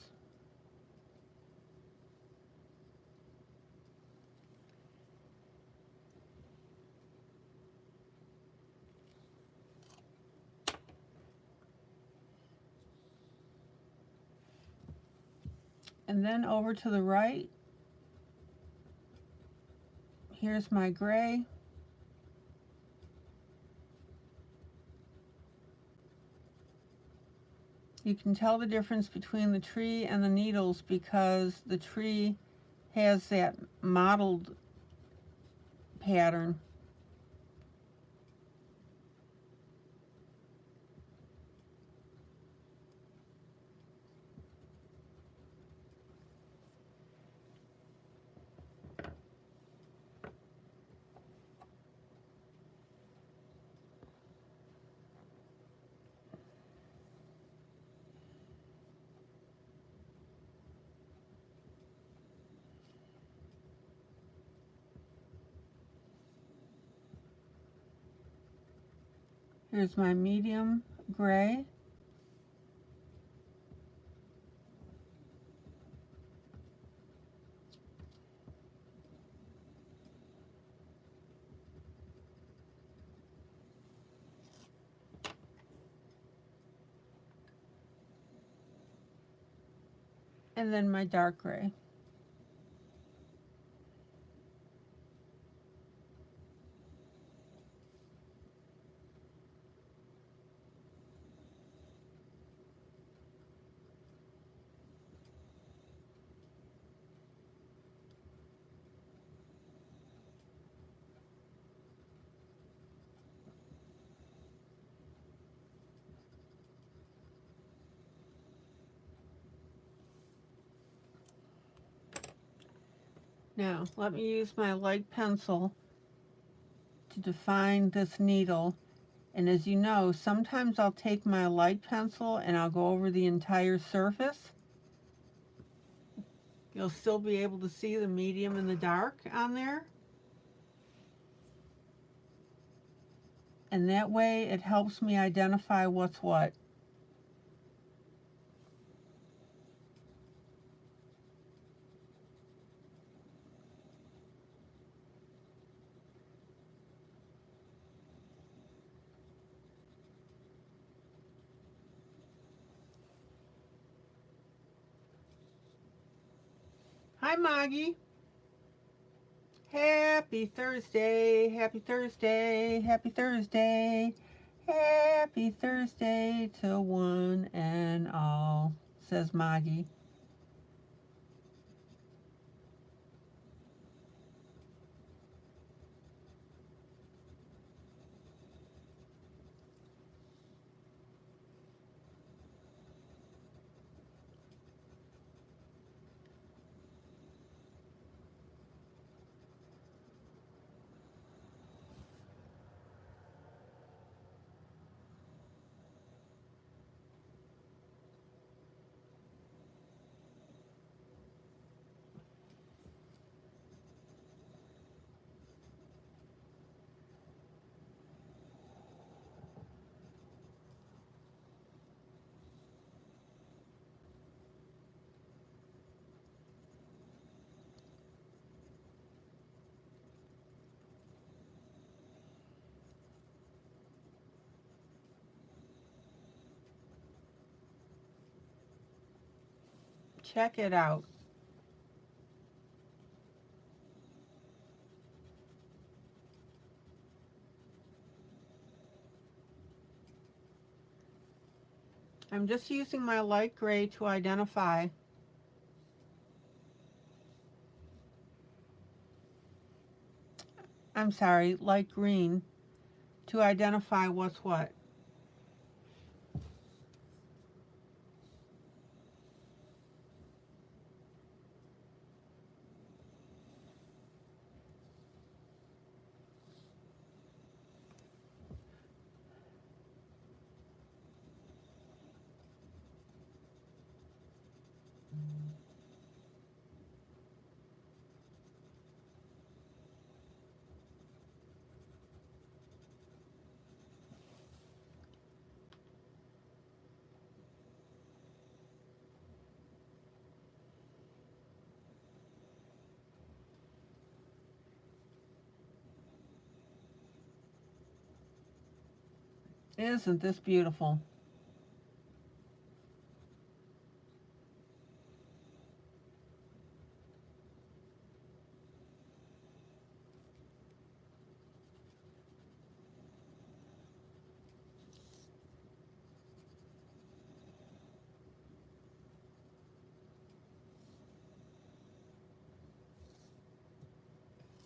And then over to the right, here's my gray. You can tell the difference between the tree and the needles because the tree has that mottled pattern. Here's my medium gray. And then my dark gray. Now, let me use my light pencil to define this needle. And as you know, sometimes I'll take my light pencil and I'll go over the entire surface. You'll still be able to see the medium and the dark on there. And that way it helps me identify what's what. Hi, Maggie. Happy Thursday, happy Thursday, happy Thursday, happy Thursday to one and all, says Maggie. Check it out. I'm just using my light gray to identify. I'm sorry, light green to identify what's what. Isn't this beautiful?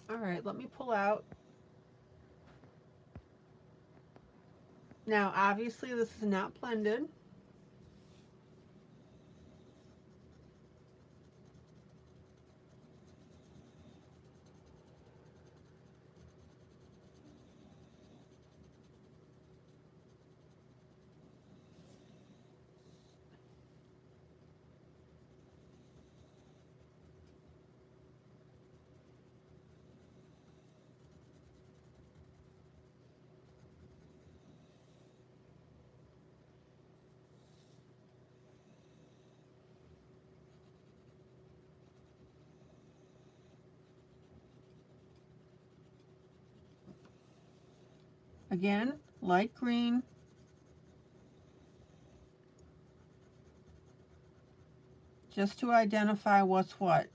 All right, let me pull out. Now, obviously, this is not blended. Again, light green. Just to identify what's what.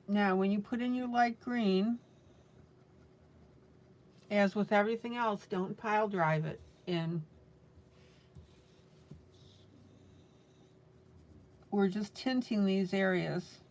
Now, when you put in your light green, as with everything else, don't pile drive it in. We're just tinting these areas.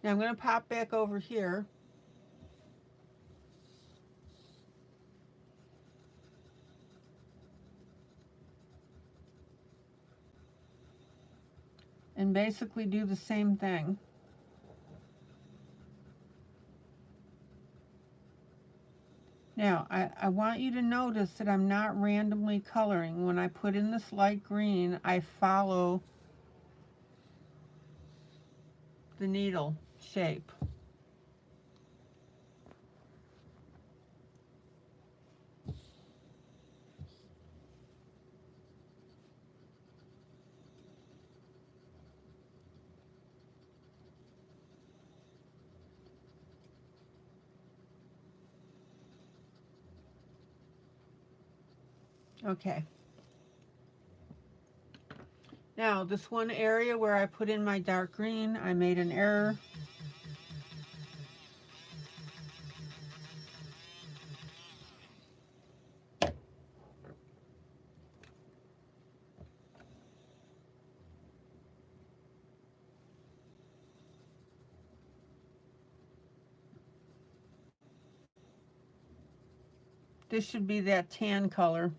Now I'm going to pop back over here. And basically do the same thing. Now, I want you to notice that I'm not randomly coloring. When I put in this light green, I follow the needle shape. Okay. Now, this one area where I put in my dark green, I made an error. This should be that tan color.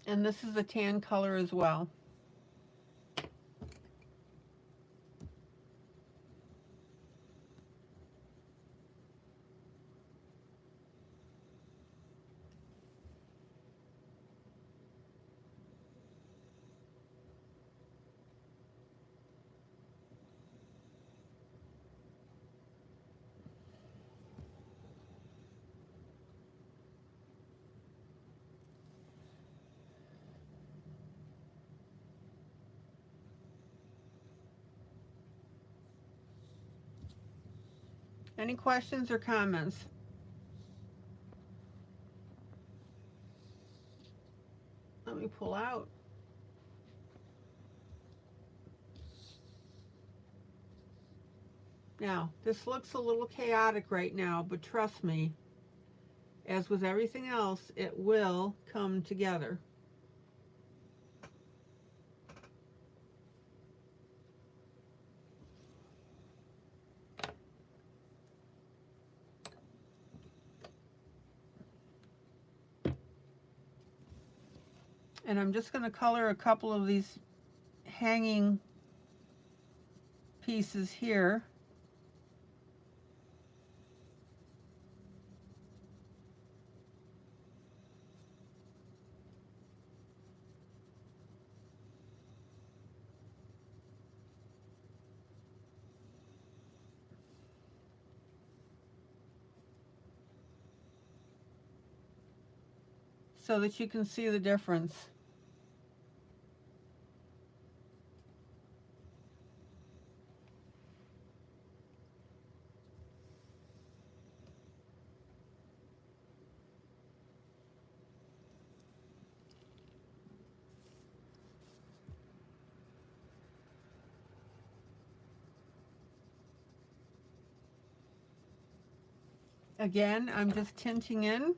And this is a tan color as well. Any questions or comments? Let me pull out. Now, this looks a little chaotic right now, but trust me, as with everything else, it will come together. And I'm just going to color a couple of these hanging pieces here. So that you can see the difference. Again, I'm just tinting in.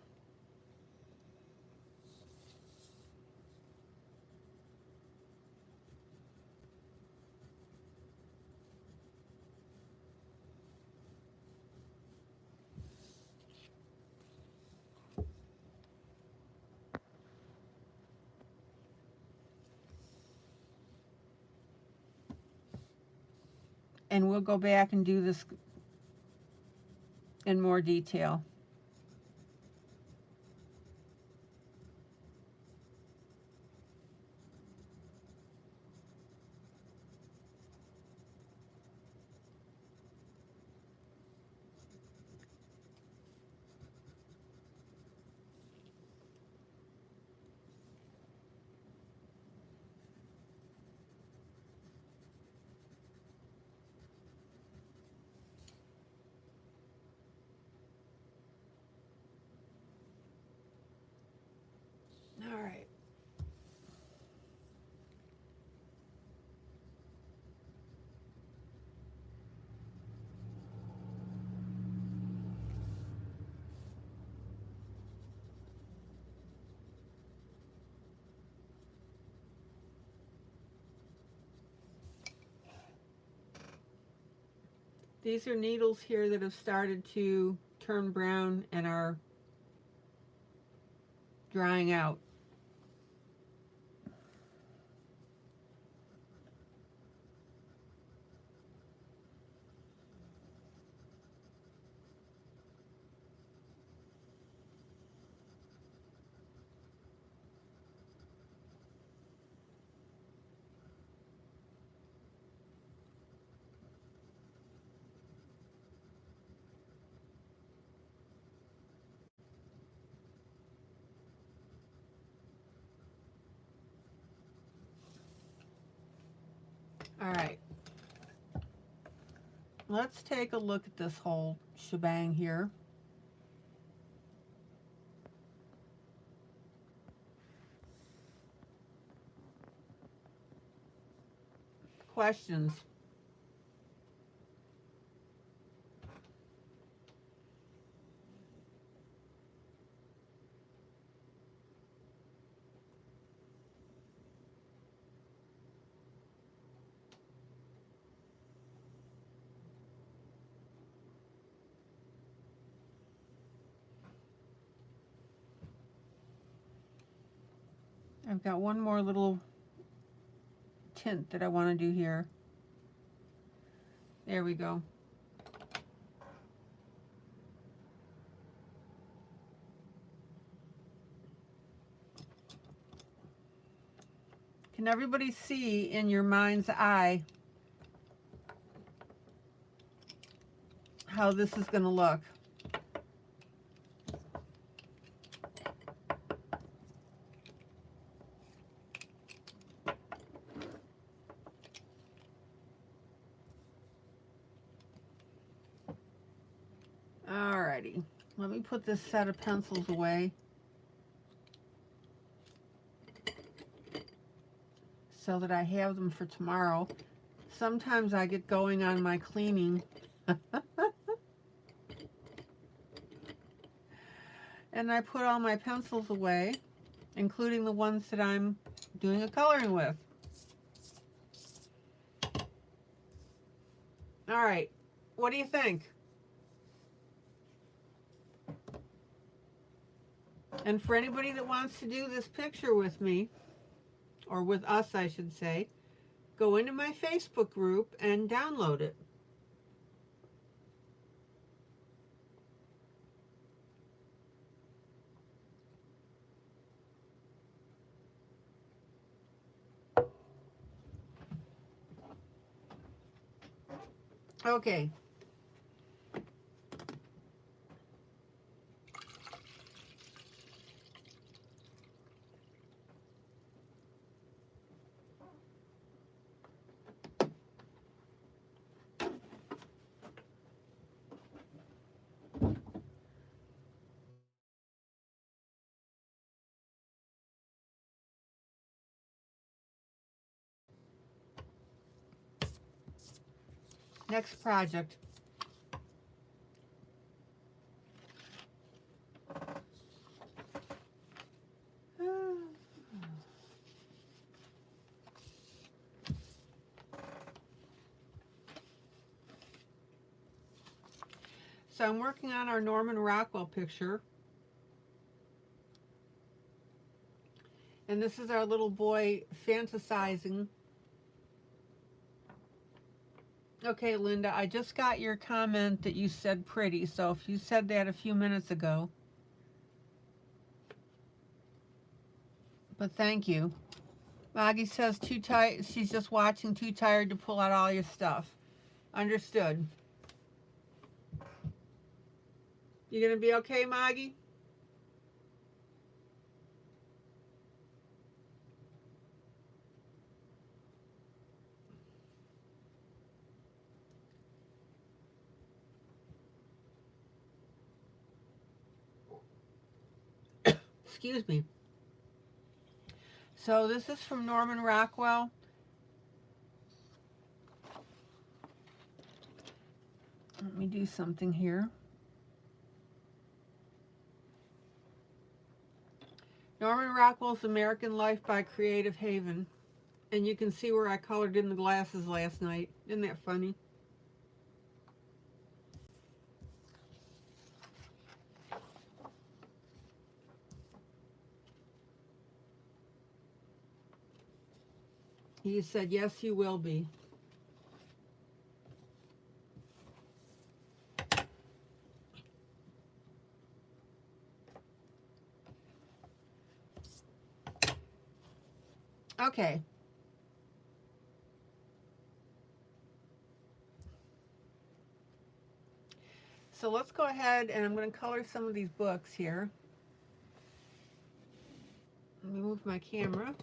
And we'll go back and do this in more detail. All right. These are needles here that have started to turn brown and are drying out. All right. Let's take a look at this whole shebang here. Questions? I've got one more little tint that I want to do here. There we go. Can everybody see in your mind's eye how this is going to look? Alrighty, let me put this set of pencils away so that I have them for tomorrow. Sometimes I get going on my cleaning and I put all my pencils away, including the ones that I'm doing a coloring with. All right, what do you think? And for anybody that wants to do this picture with me, or with us, I should say, go into my Facebook group and download it. Okay. Next project. So I'm working on our Norman Rockwell picture. And this is our little boy fantasizing. Okay, Linda, I just got your comment that you said pretty. So if you said that a few minutes ago. But thank you. Maggie says too tired. She's just watching, too tired to pull out all your stuff. Understood. You gonna be okay, Maggie? Excuse me. So this is from Norman Rockwell. Let me do something here. Norman Rockwell's American Life by Creative Haven. And you can see where I colored in the glasses last night. Isn't that funny? He said, yes, you will be. Okay. So let's go ahead and I'm going to color some of these books here. Let me move my camera.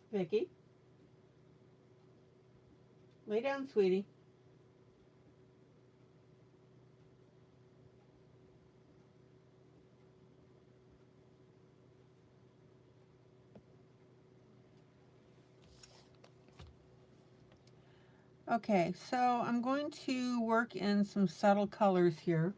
Vicky, lay down, sweetie. Okay, so I'm going to work in some subtle colors here.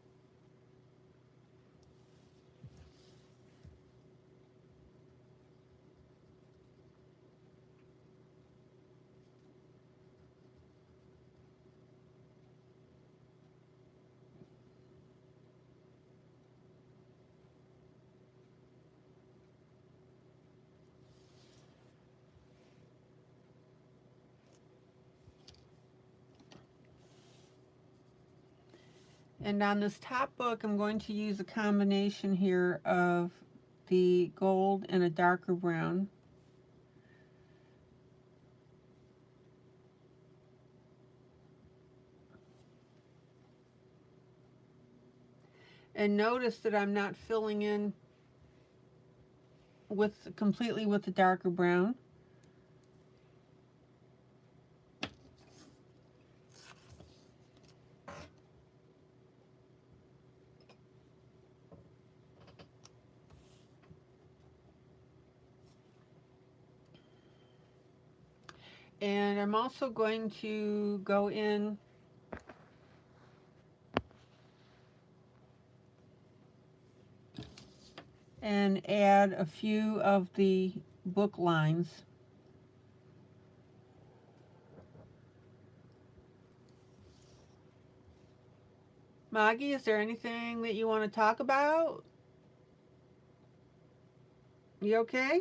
And on this top book, I'm going to use a combination here of the gold and a darker brown. And notice that I'm not filling in completely with the darker brown. And I'm also going to go in and add a few of the book lines. Maggie, is there anything that you want to talk about? You okay?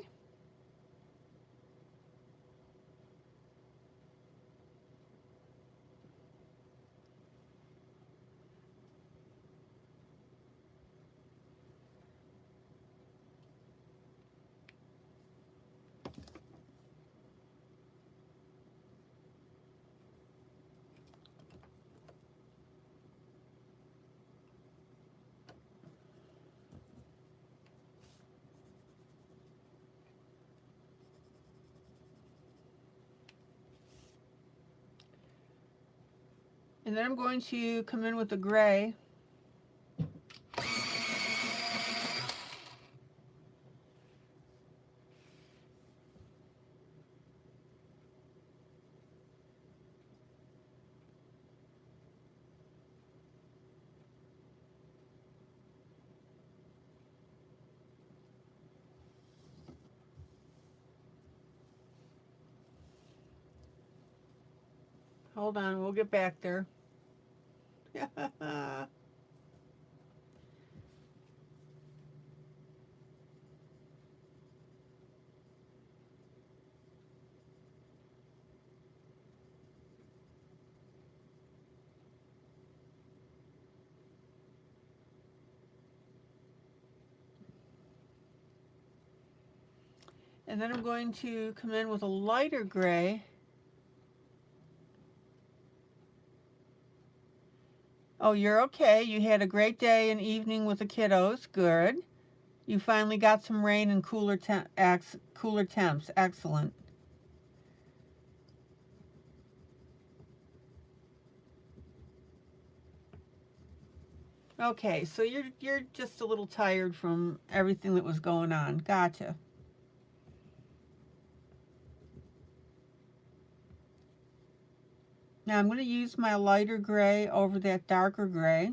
And then I'm going to come in with the gray. Hold on, we'll get back there. And then I'm going to come in with a lighter gray. Oh, you're okay. You had a great day and evening with the kiddos. Good. You finally got some rain and cooler temps. Excellent. Okay, so you're just a little tired from everything that was going on. Gotcha. Now I'm going to use my lighter gray over that darker gray.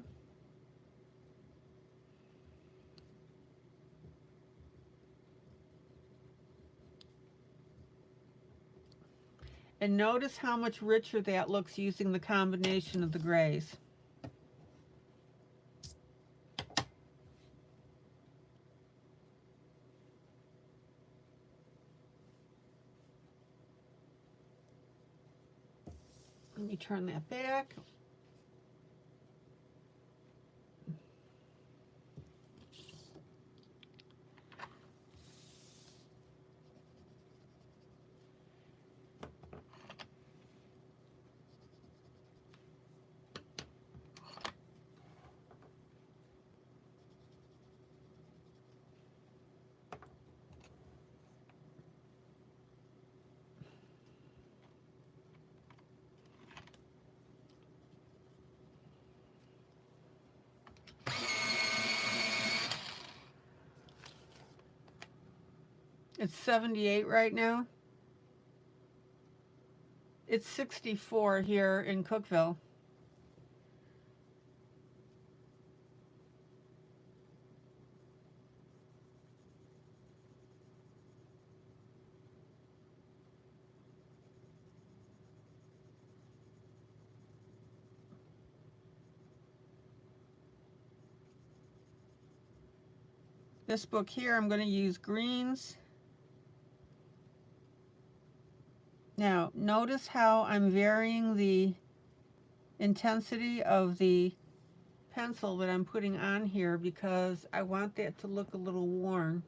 And notice how much richer that looks using the combination of the grays. Let me turn that back. It's 78 right now. It's 64 here in Cookeville. This book here, I'm going to use greens. Now, notice how I'm varying the intensity of the pencil that I'm putting on here because I want that to look a little worn.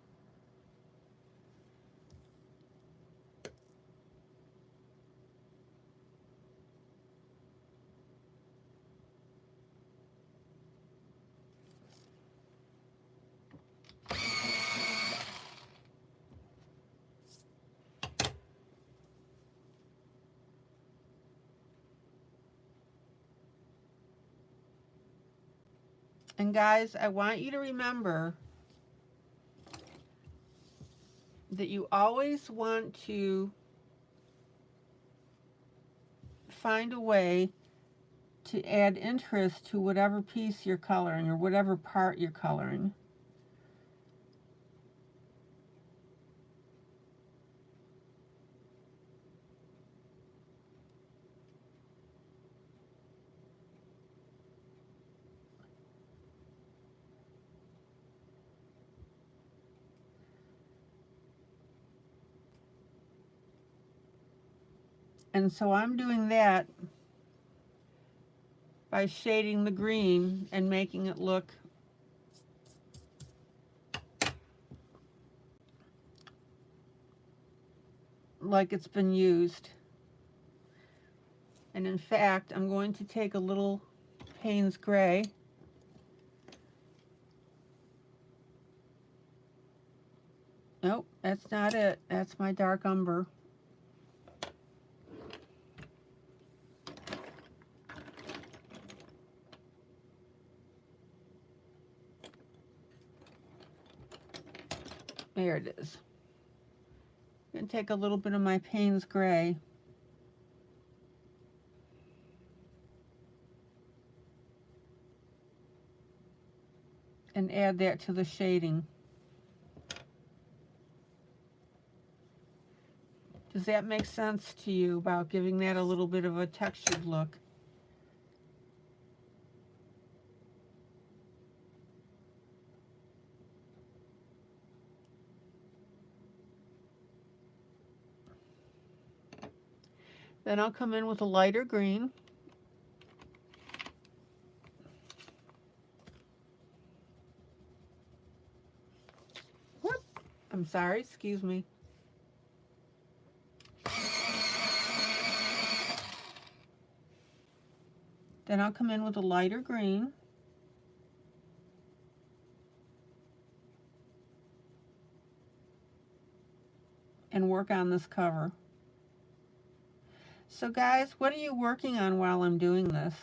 And guys, I want you to remember that you always want to find a way to add interest to whatever piece you're coloring or whatever part you're coloring. And so I'm doing that by shading the green and making it look like it's been used. And in fact, I'm going to take a little Payne's Gray Nope, that's not it. That's my dark umber. There it is. I'm going to take a little bit of my Payne's Gray and add that to the shading. Does that make sense to you about giving that a little bit of a textured look? Then I'll come in with a lighter green. Whoop! I'm sorry, excuse me. Then I'll come in with a lighter green. And work on this cover. So guys, what are you working on while I'm doing this?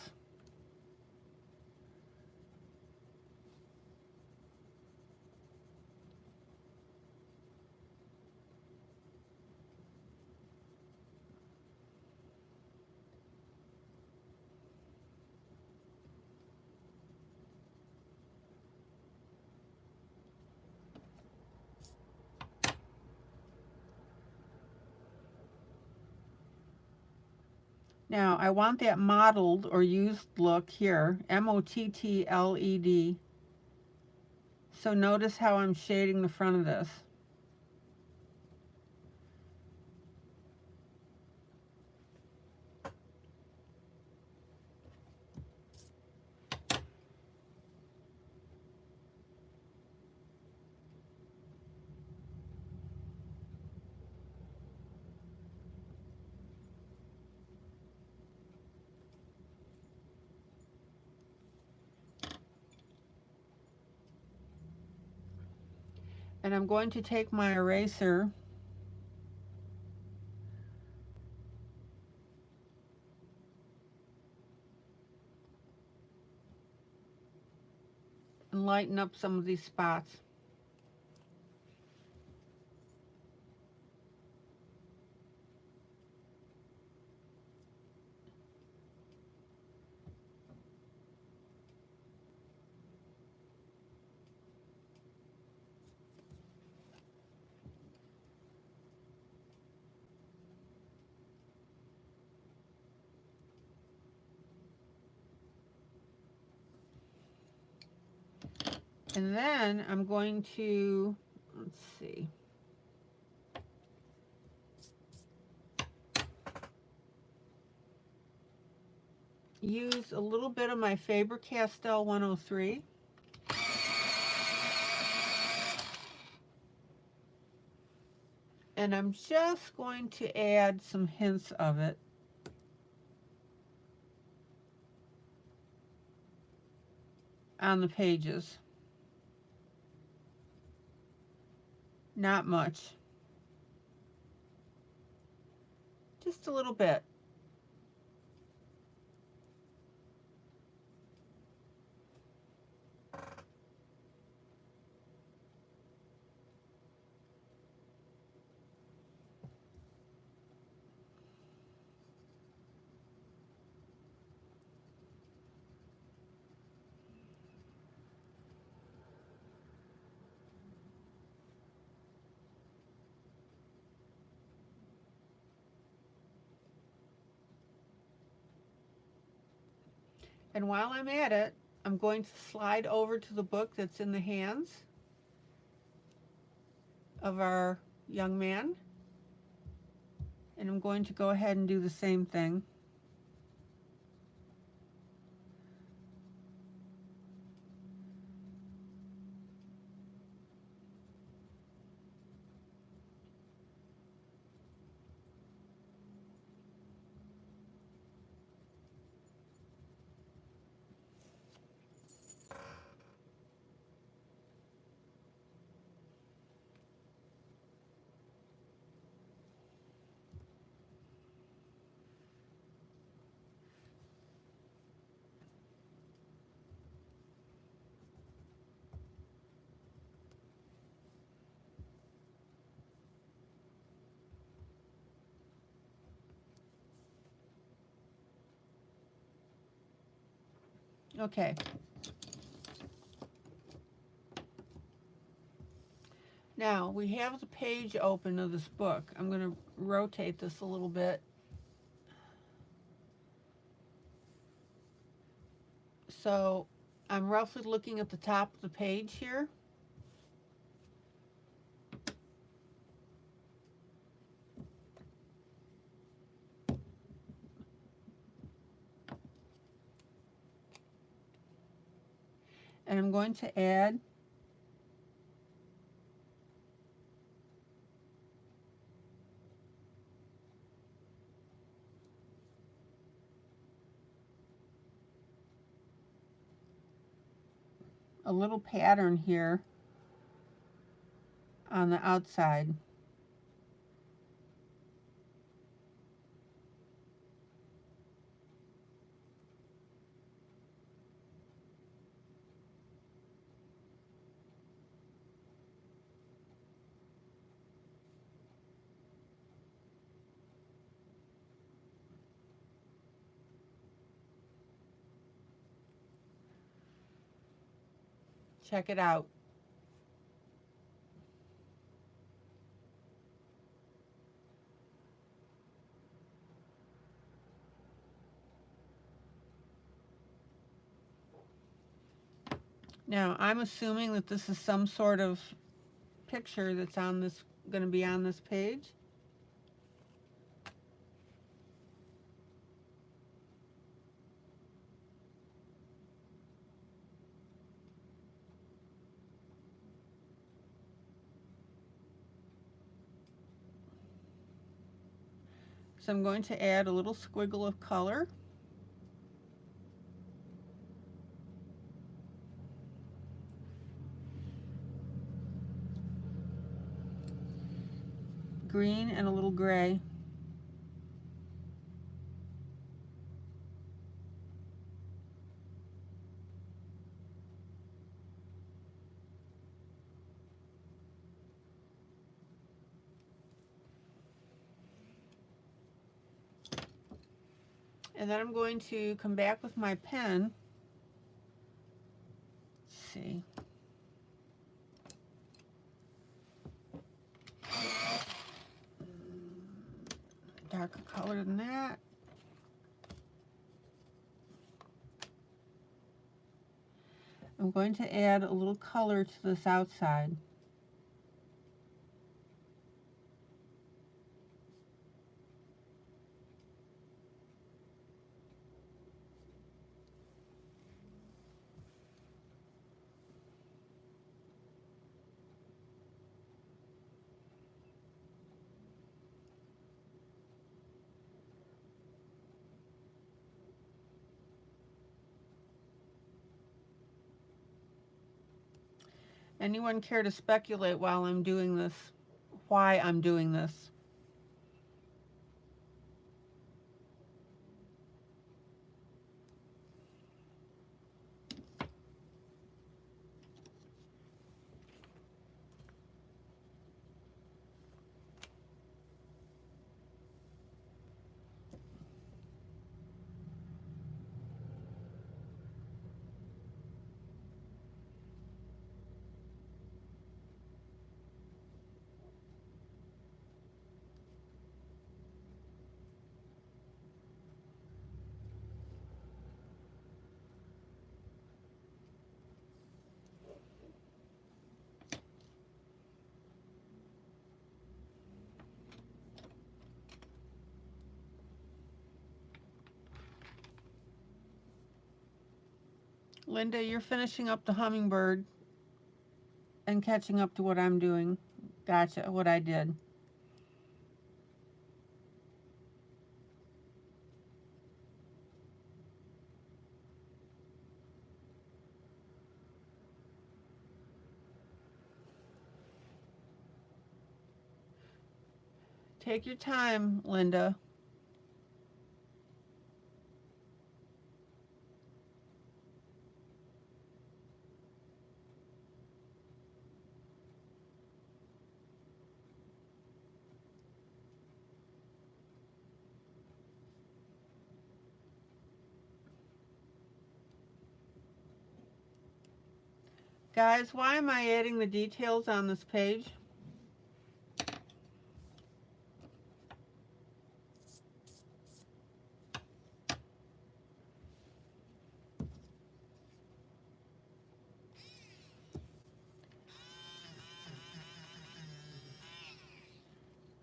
Now, I want that mottled or used look here, M-O-T-T-L-E-D. So notice how I'm shading the front of this. And I'm going to take my eraser and lighten up some of these spots. And then I'm going to, let's see, use a little bit of my Faber-Castell 103. And I'm just going to add some hints of it on the pages. Not much. Just a little bit. And while I'm at it, I'm going to slide over to the book that's in the hands of our young man. And I'm going to go ahead and do the same thing. Okay. Now, we have the page open of this book. I'm going to rotate this a little bit. So, I'm roughly looking at the top of the page here. And I'm going to add a little pattern here on the outside. Check it out. Now, I'm assuming that this is some sort of picture that's on this, going to be on this page. So I'm going to add a little squiggle of color. Green and a little gray. And then I'm going to come back with my pen. Let's see. Darker color than that. I'm I'm going to add a little color to this outside. Anyone care to speculate while I'm doing this, why I'm doing this? Linda, you're finishing up the hummingbird and catching up to what I'm doing. Gotcha, what I did. Take your time, Linda. Guys, why am I adding the details on this page?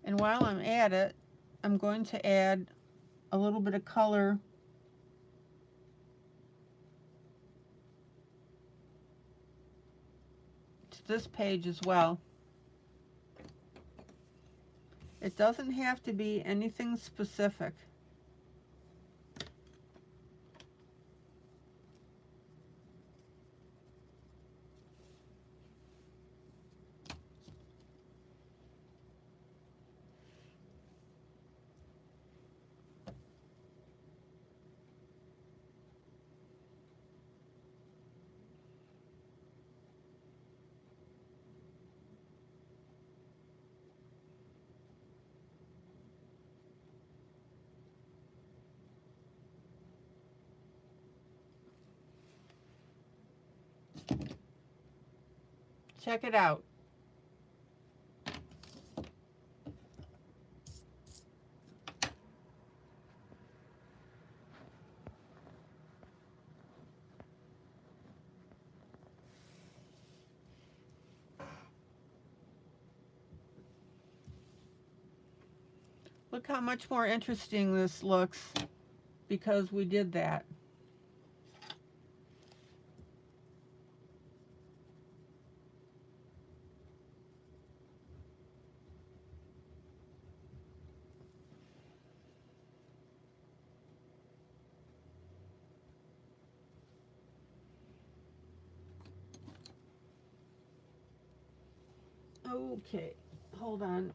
And while I'm at it, I'm going to add a little bit of color to this page as well. It doesn't have to be anything specific. Check it out. Look how much more interesting this looks because we did that. Okay, hold on.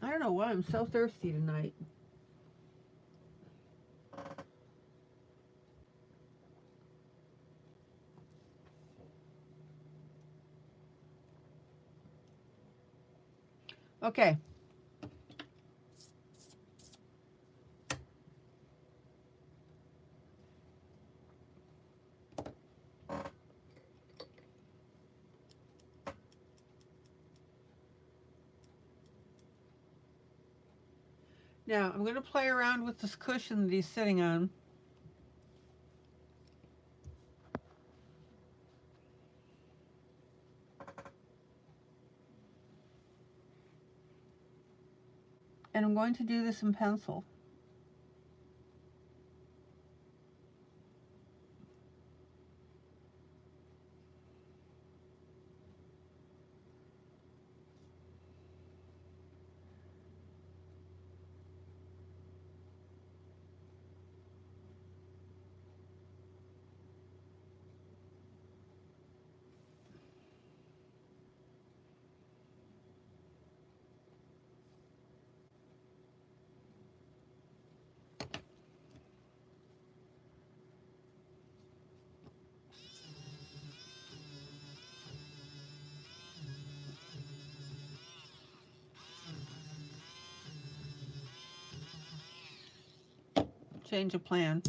I don't know why I'm so thirsty tonight. Okay. Now I'm going to play around with this cushion that he's sitting on. And I'm going to do this in pencil. Change of plan.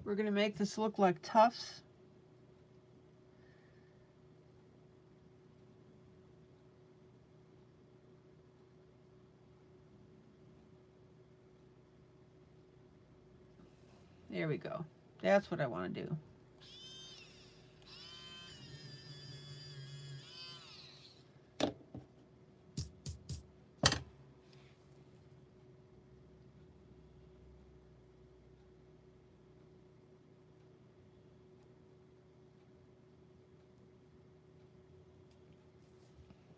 We're going to make this look like tufts. There we go. That's what I want to do.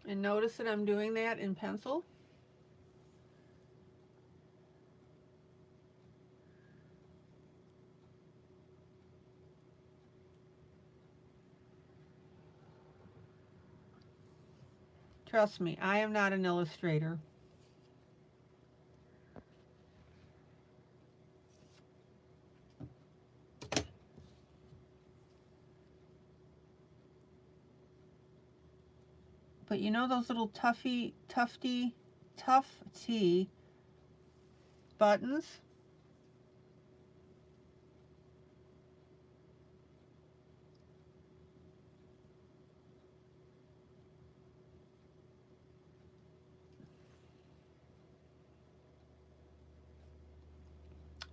And notice that I'm doing that in pencil. Trust me, I am not an illustrator. But you know those little tufty buttons?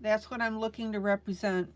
That's what I'm looking to represent.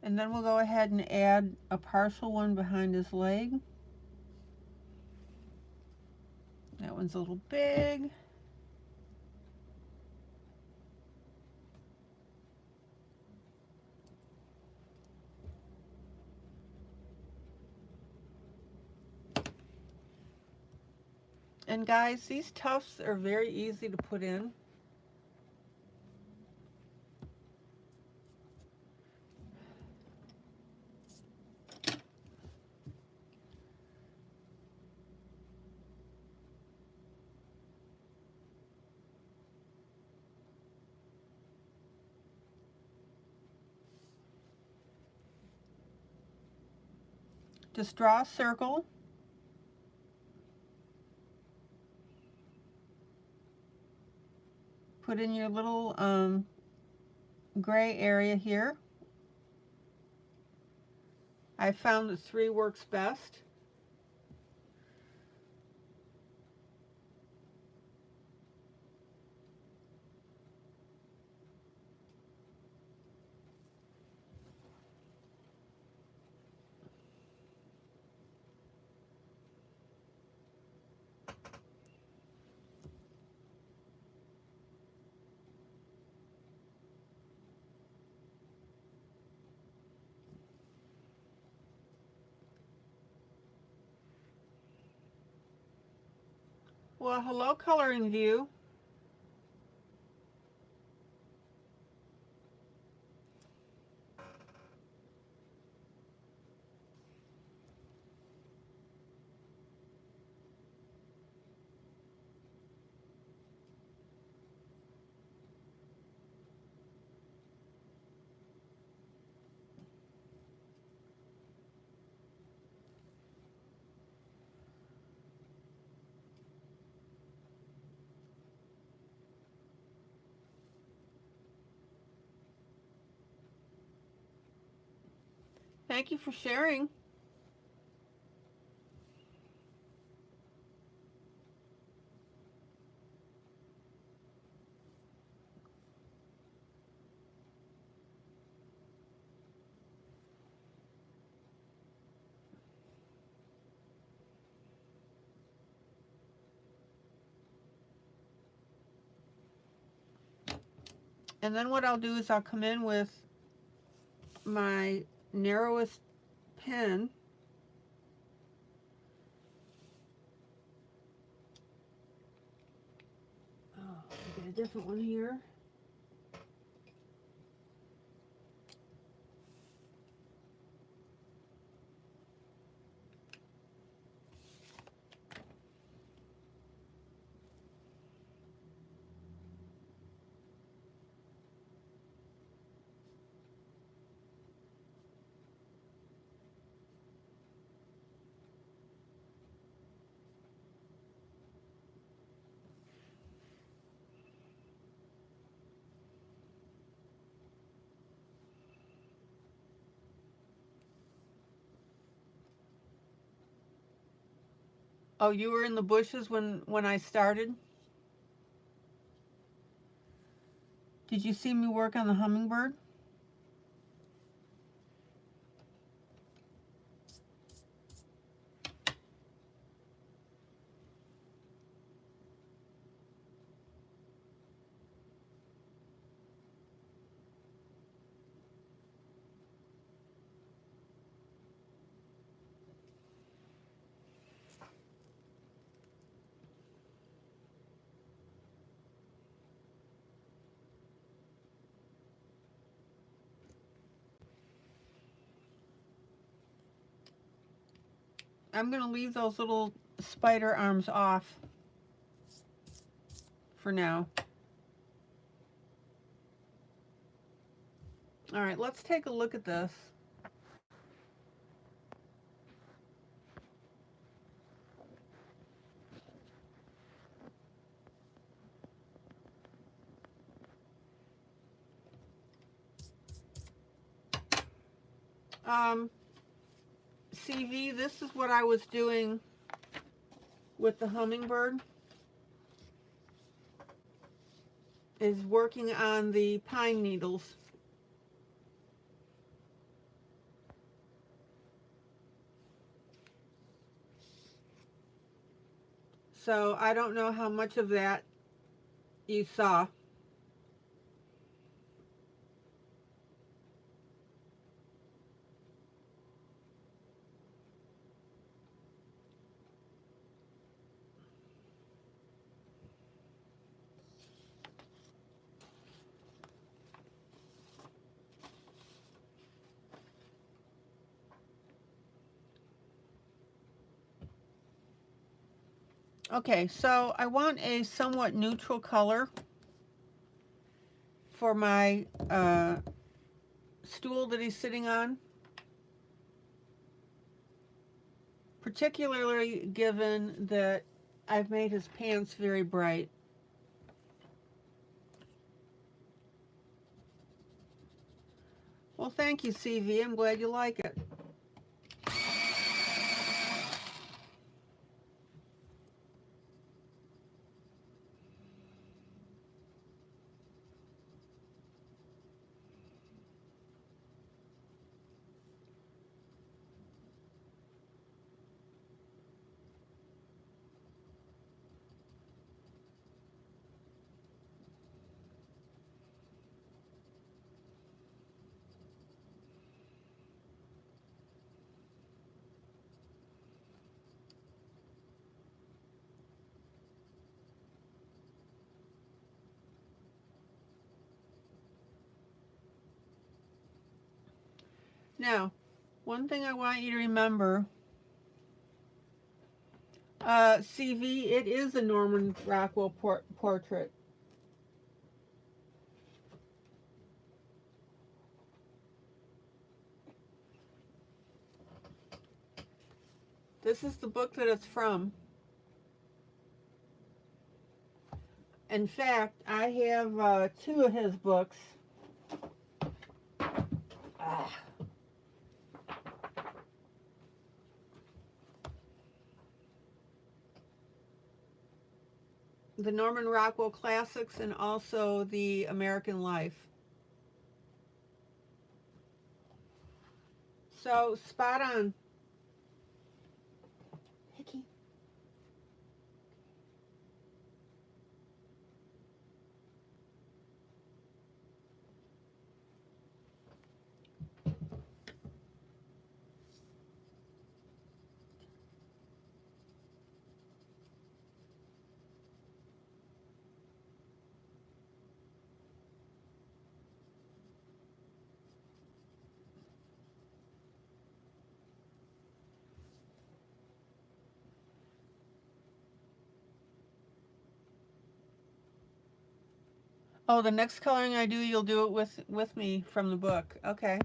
And then we'll go ahead and add a partial one behind his leg. That one's a little big. And guys, these tufts are very easy to put in. Just draw a circle. Put in your little gray area here. I found that 3 works best. Well, hello, Coloring View. Thank you for sharing. And then what I'll do is I'll come in with my narrowest pen. Oh, I'll get a different one here. Oh, you were in the bushes when I started? Did you see me work on the hummingbird? I'm going to leave those little spider arms off for now. All right, let's take a look at this. CV, this is what I was doing with the hummingbird, is working on the pine needles. So I don't know how much of that you saw. Okay, so I want a somewhat neutral color for my stool that he's sitting on, particularly given that I've made his pants very bright. Well, thank you, CV. I'm glad you like it. Now, one thing I want you to remember, CV, it is a Norman Rockwell portrait. This is the book that it's from. In fact, I have 2 of his books. Ah. The Norman Rockwell Classics and also the American Life. So, spot on. Hickey. Oh, the next coloring I do, you'll do it with me from the book. Okay.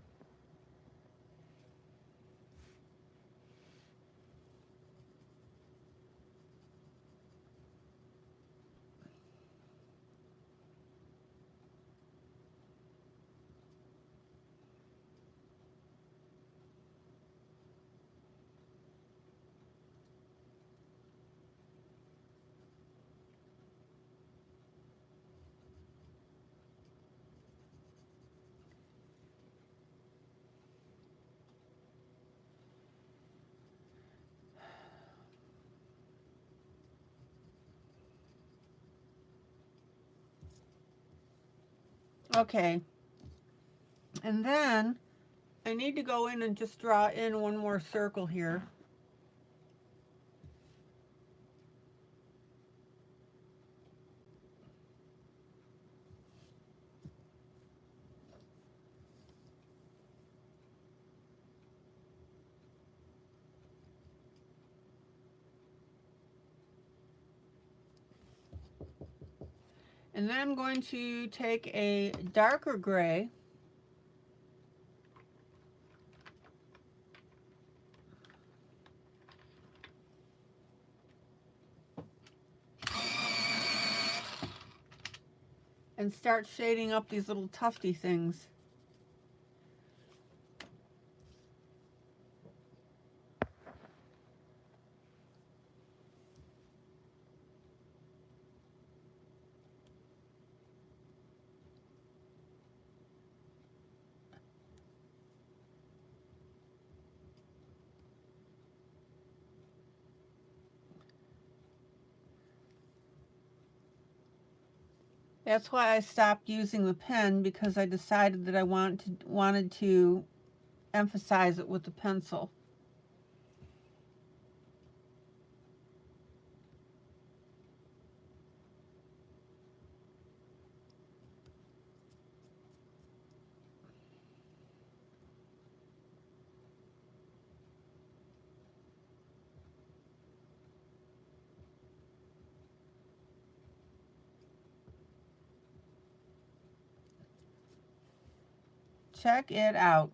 Okay. And then I need to go in and just draw in one more circle here. And then I'm going to take a darker gray and start shading up these little tufty things. That's why I stopped using the pen, because I decided that I wanted to emphasize it with the pencil. Check it out.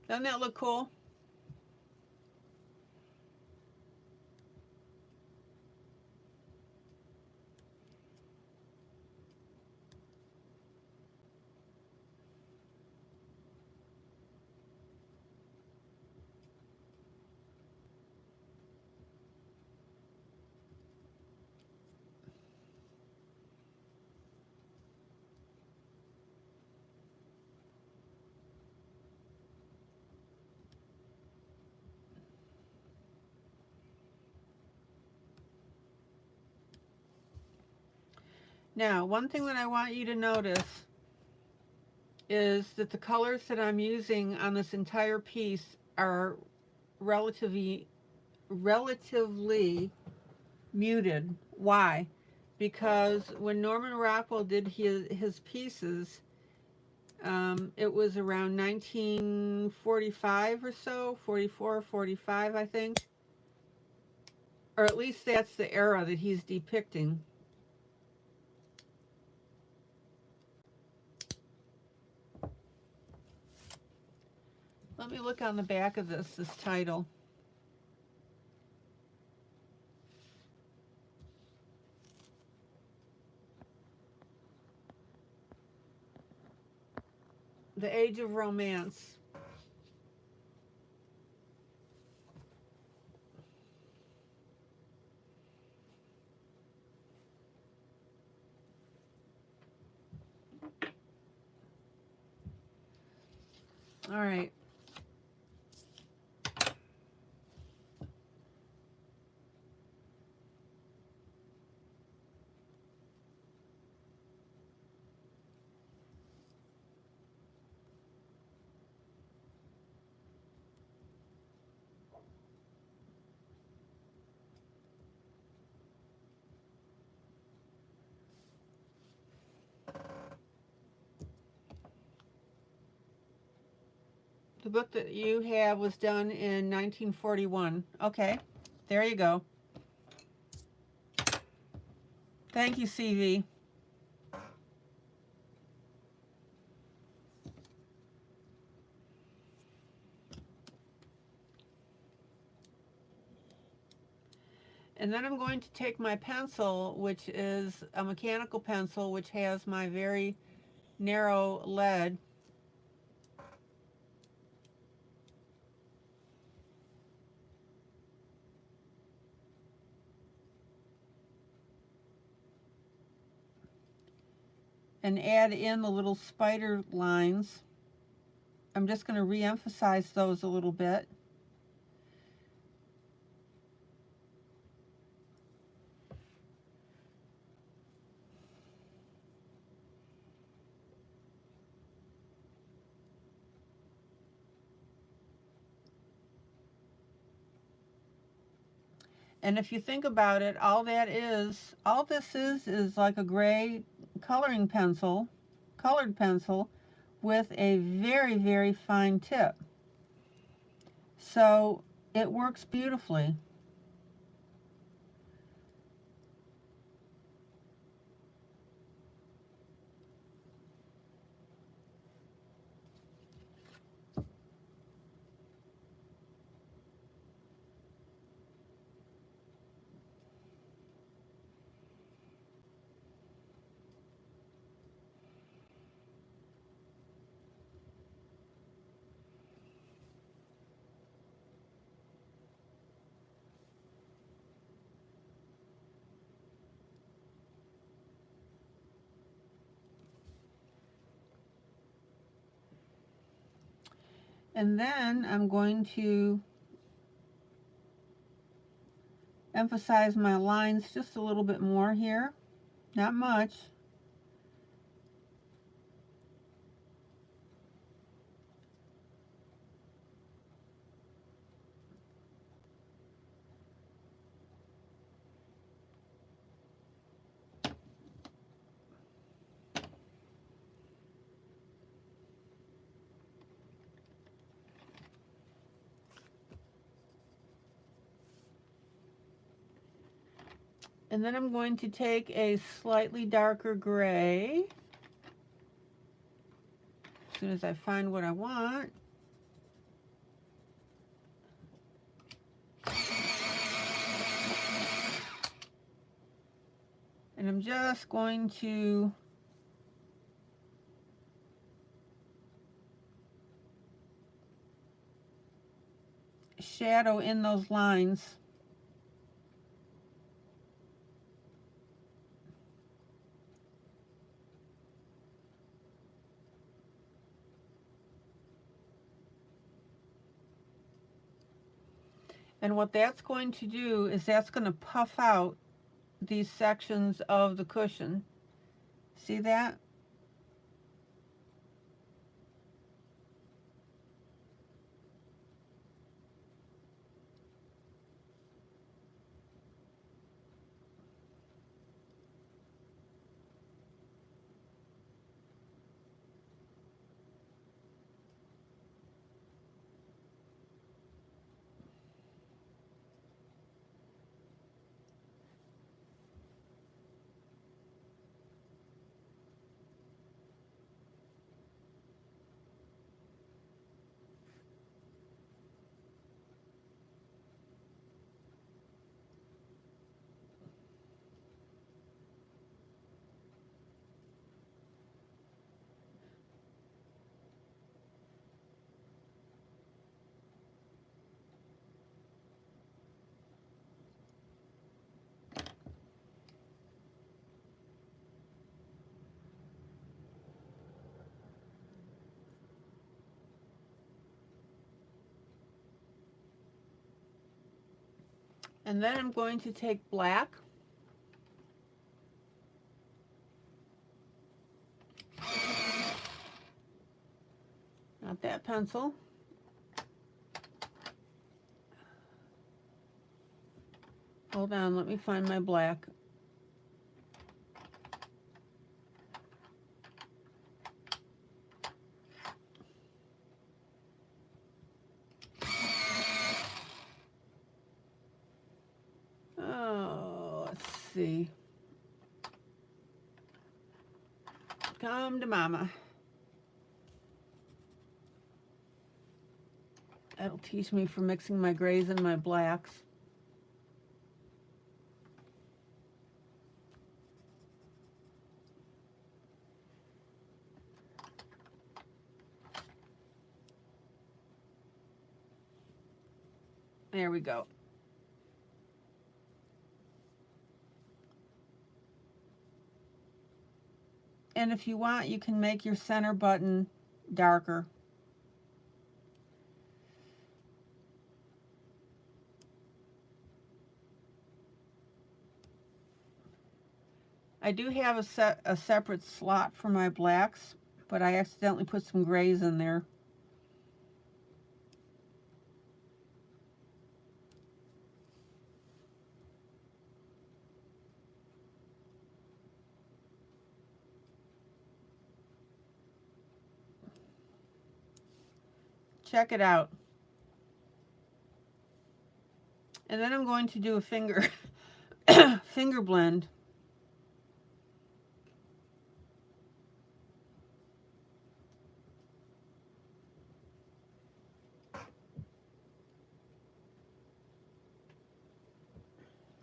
Doesn't that look cool? Now, one thing that I want you to notice is that the colors that I'm using on this entire piece are relatively muted. Why? because when Norman Rockwell did his pieces, it was around 1945 or so, 44, 45, I think. Or at least that's the era that he's depicting. Let me look on the back of this title. The Age of Romance. All right. The book that you have was done in 1941. Okay, there you go. Thank you, CV. And then I'm going to take my pencil, which is a mechanical pencil, which has my very narrow lead. And add in the little spider lines. I'm just going to re-emphasize those a little bit. And if you think about it, all this is like a gray coloring pencil, colored pencil, with a very, very fine tip. So it works beautifully. And then I'm going to emphasize my lines just a little bit more here, not much. And then I'm going to take a slightly darker gray as soon as I find what I want. And I'm just going to shadow in those lines. And what that's going to do is that's going to puff out these sections of the cushion. See that? And then I'm going to take black. Not that pencil. Hold on, let me find my black. Oh, let's see. Come to mama. That'll teach me for mixing my grays and my blacks. There we go. And if you want, you can make your center button darker. I do have a separate slot for my blacks, but I accidentally put some grays in there. Check it out. And then I'm going to do a finger blend.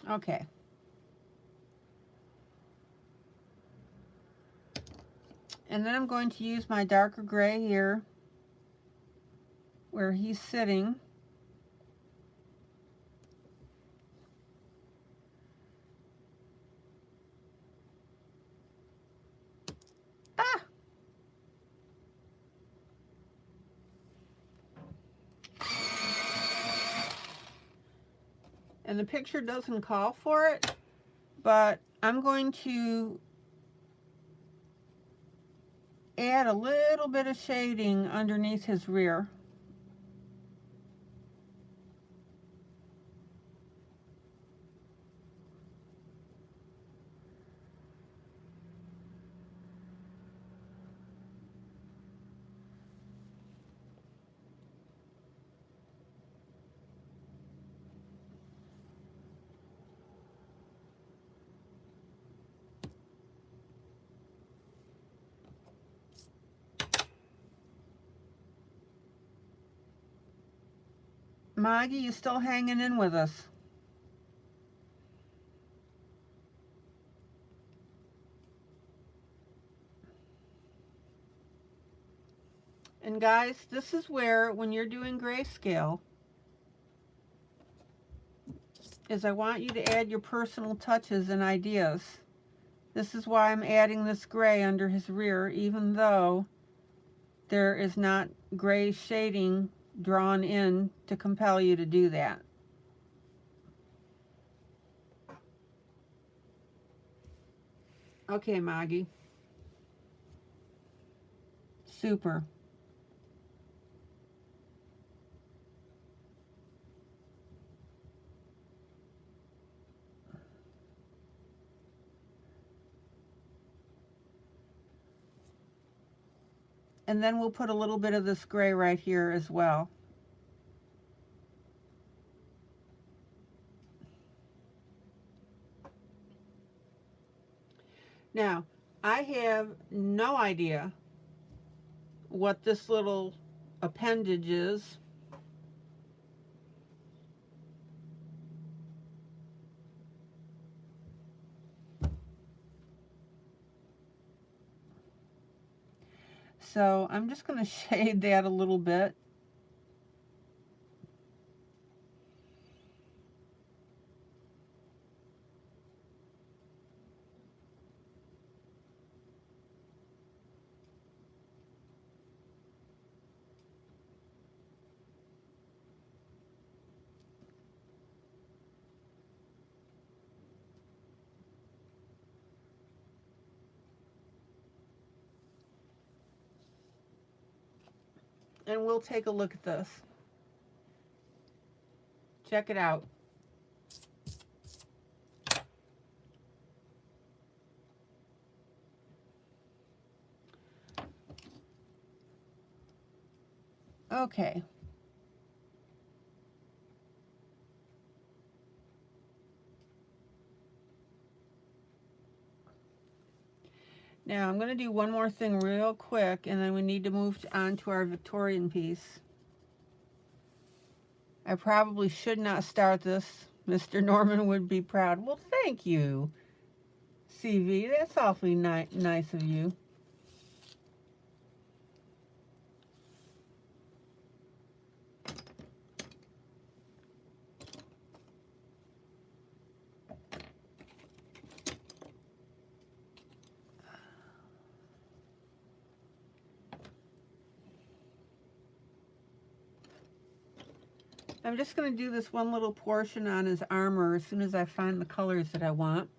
Okay. And then I'm going to use my darker gray here where he's sitting. Ah! And the picture doesn't call for it, but I'm going to add a little bit of shading underneath his rear. Maggie, you still hanging in with us? And guys, this is where, when you're doing grayscale, is I want you to add your personal touches and ideas. This is why I'm adding this gray under his rear, even though there is not gray shading drawn in to compel you to do that. Okay, Maggie. Super. And then we'll put a little bit of this gray right here as well. Now, I have no idea what this little appendage is. So I'm just going to shade that a little bit. and we'll take a look at this. Check it out. Okay. Now I'm going to do one more thing real quick, and then we need to move on to our Victorian piece. I probably should not start this. Mr. Norman would be proud. Well, thank you, CV. That's awfully nice of you. I'm just going to do this one little portion on his armor as soon as I find the colors that I want.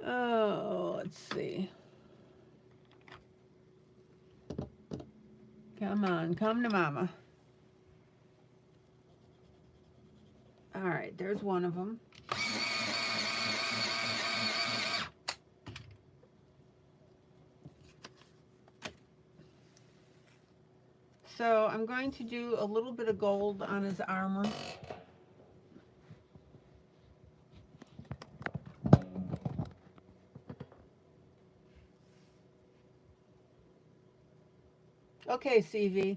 Oh, let's see. Come on, come to mama. All right, there's one of them. So I'm going to do a little bit of gold on his armor. Okay, CV.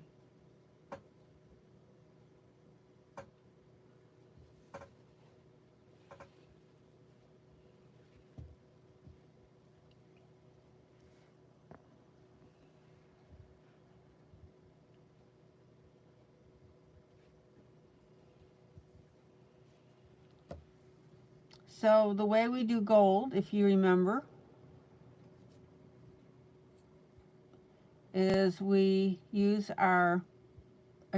So the way we do gold, if you remember, is we use a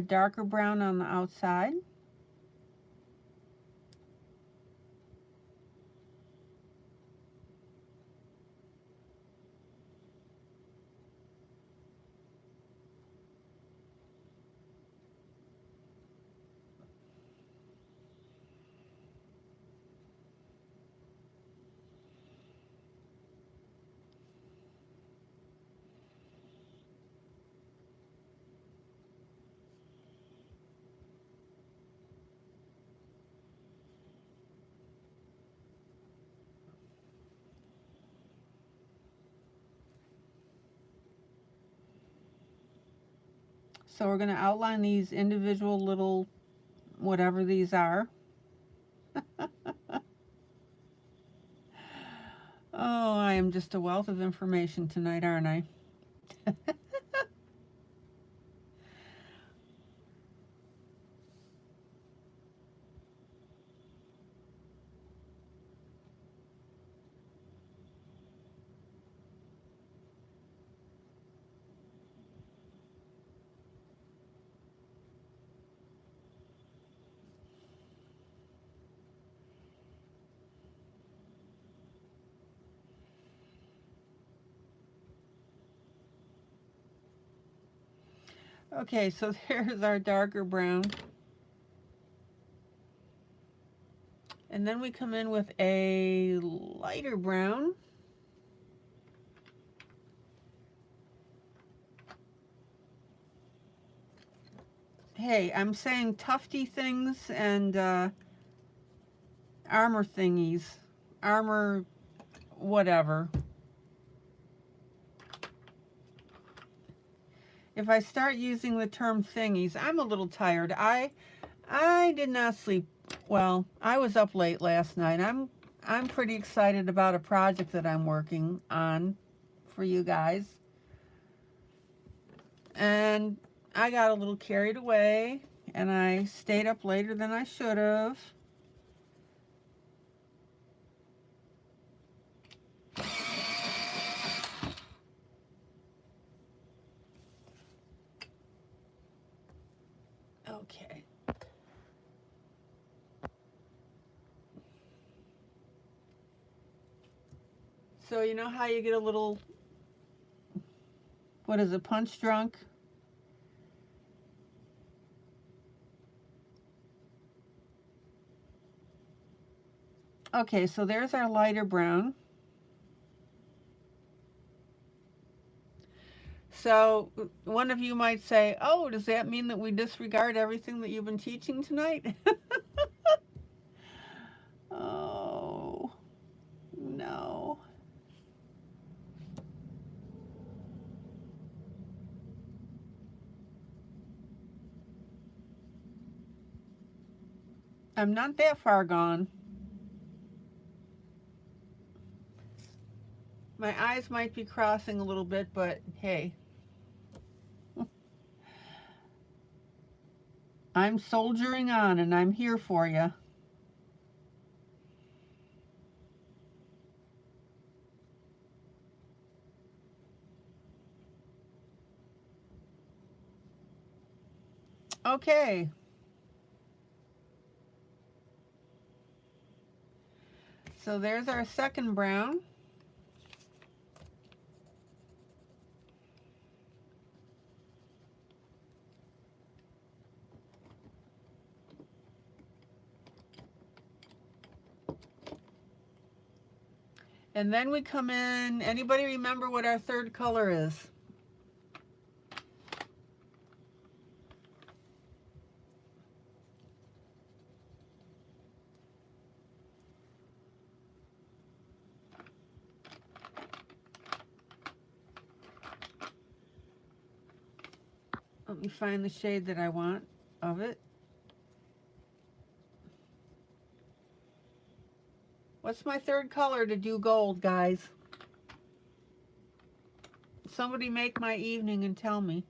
darker brown on the outside. So we're going to outline these individual little, whatever these are. Oh, I am just a wealth of information tonight, aren't I? Okay, so there's our darker brown. And then we come in with a lighter brown. Hey, I'm saying tufty things and armor thingies. Armor whatever. If I start using the term thingies, I'm a little tired. I did not sleep well. I was up late last night. I'm pretty excited about a project that I'm working on for you guys. And I got a little carried away and I stayed up later than I should have. Okay. So you know how you get a little, what is it, punch drunk? Okay, so there's our lighter brown. So one of you might say, oh, does that mean that we disregard everything that you've been teaching tonight? Oh, no. I'm not that far gone. My eyes might be crossing a little bit, but hey. I'm soldiering on and I'm here for you. Okay. So there's our second brown. And then we come in, anybody remember what our third color is? Let me find the shade that I want of it. What's my third color to do gold, guys? Somebody make my evening and tell me.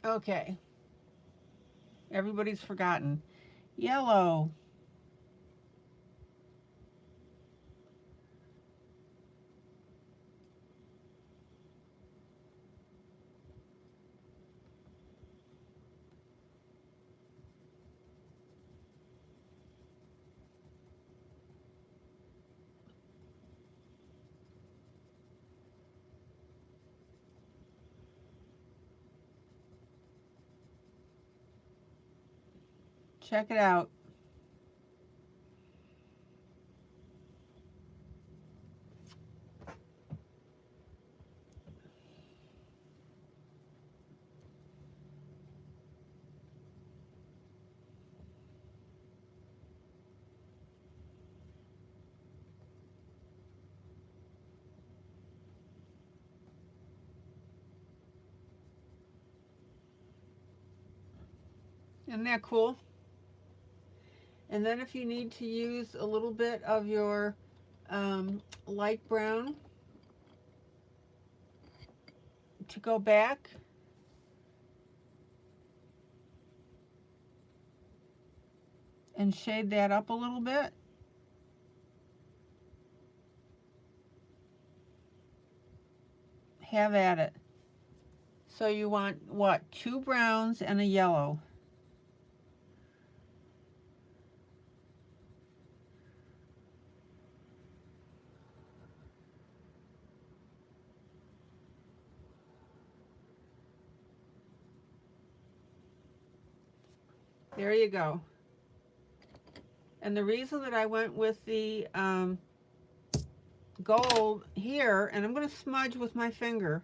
Okay. Everybody's forgotten. Yellow. Check it out. Isn't that cool? And then if you need to use a little bit of your light brown to go back, and shade that up a little bit. Have at it. So you want, what, 2 browns and a yellow. There you go. And the reason that I went with the gold here, and I'm going to smudge with my finger,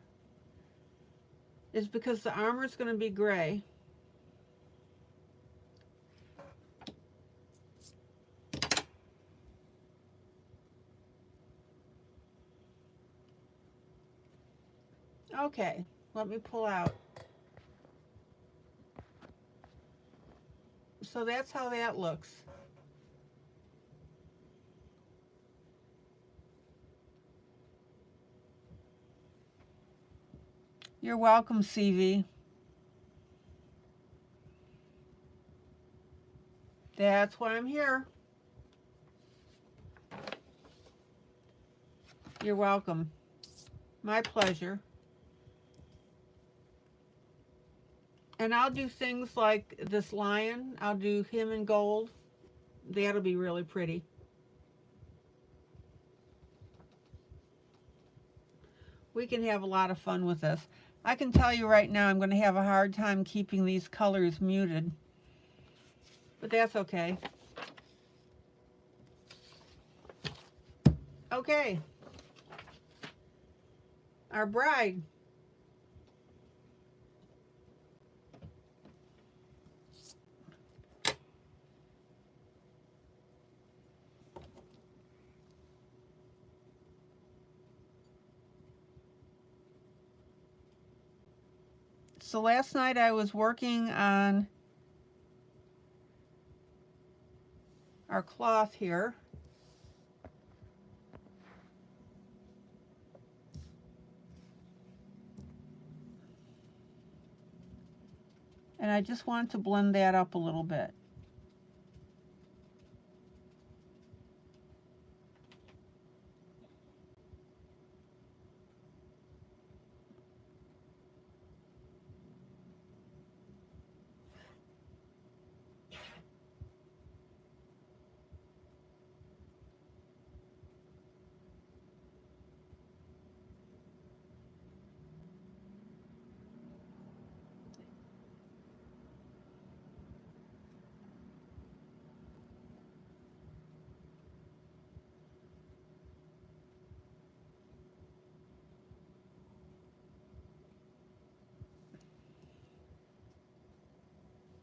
is because the armor is going to be gray. Okay, let me pull out. So that's how that looks. You're welcome, CV. That's why I'm here. You're welcome. My pleasure. And I'll do things like this lion. I'll do him in gold. That'll be really pretty. We can have a lot of fun with this. I can tell you right now I'm going to have a hard time keeping these colors muted. But that's okay. Okay. Our bride. So last night I was working on our cloth here. And I just want to blend that up a little bit.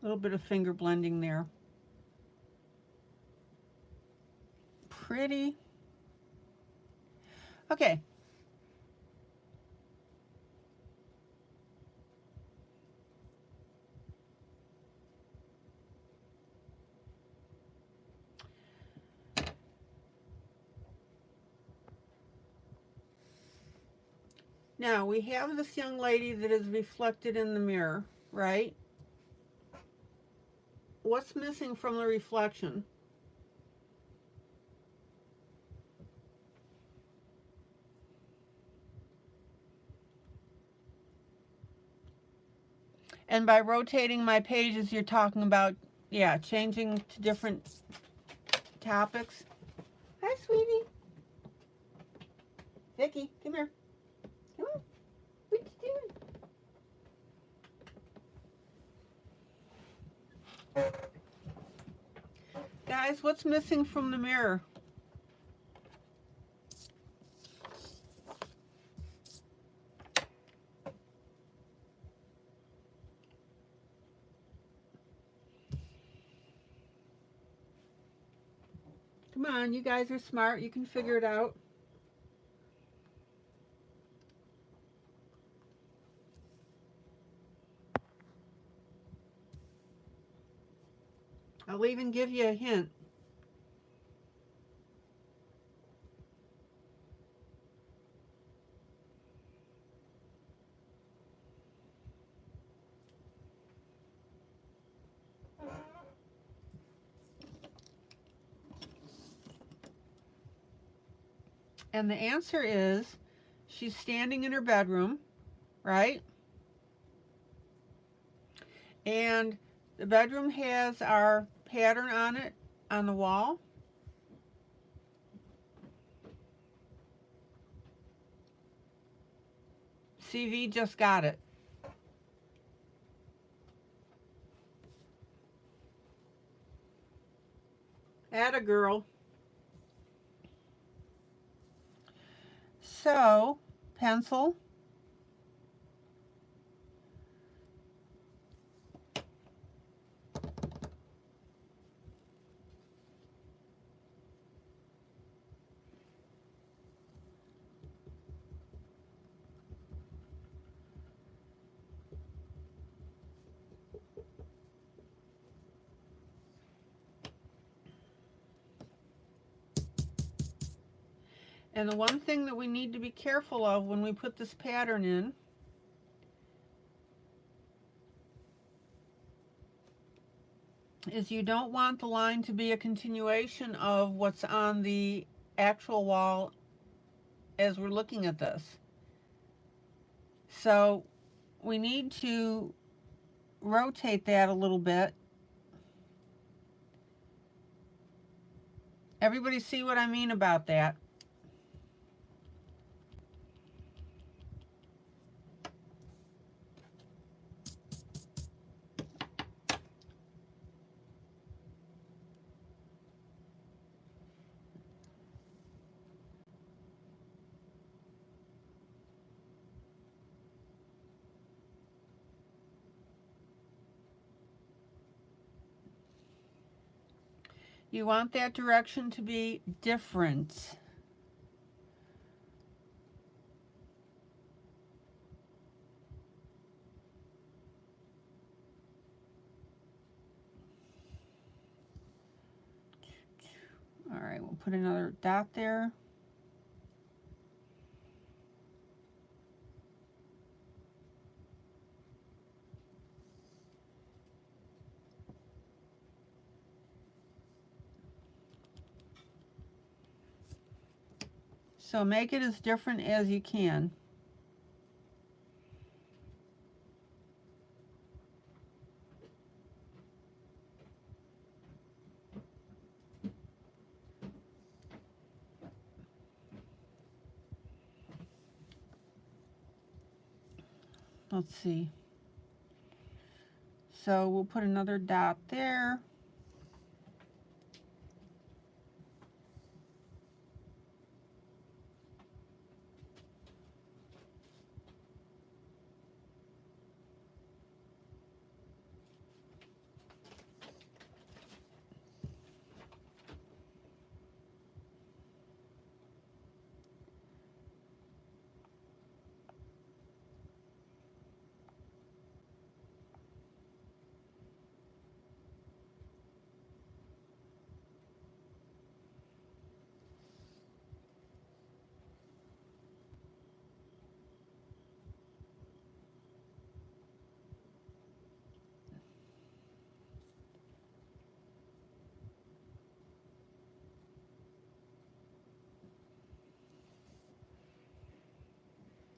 A little bit of finger blending there. Pretty. Okay. Now we have this young lady that is reflected in the mirror, right? What's missing from the reflection? And by rotating my pages, you're talking about, yeah, changing to different topics. Hi, sweetie. Vicky, come here. Come on. What you doing? Guys, what's missing from the mirror? Come on, you guys are smart. You can figure it out. I'll even give you a hint. And the answer is she's standing in her bedroom, right? And the bedroom has our pattern on it on the wall. CV just got it. Atta girl. So, pencil. And the one thing that we need to be careful of when we put this pattern in is you don't want the line to be a continuation of what's on the actual wall as we're looking at this. So we need to rotate that a little bit. Everybody see what I mean about that? You want that direction to be different. All right, we'll put another dot there. So make it as different as you can. Let's see. So we'll put another dot there.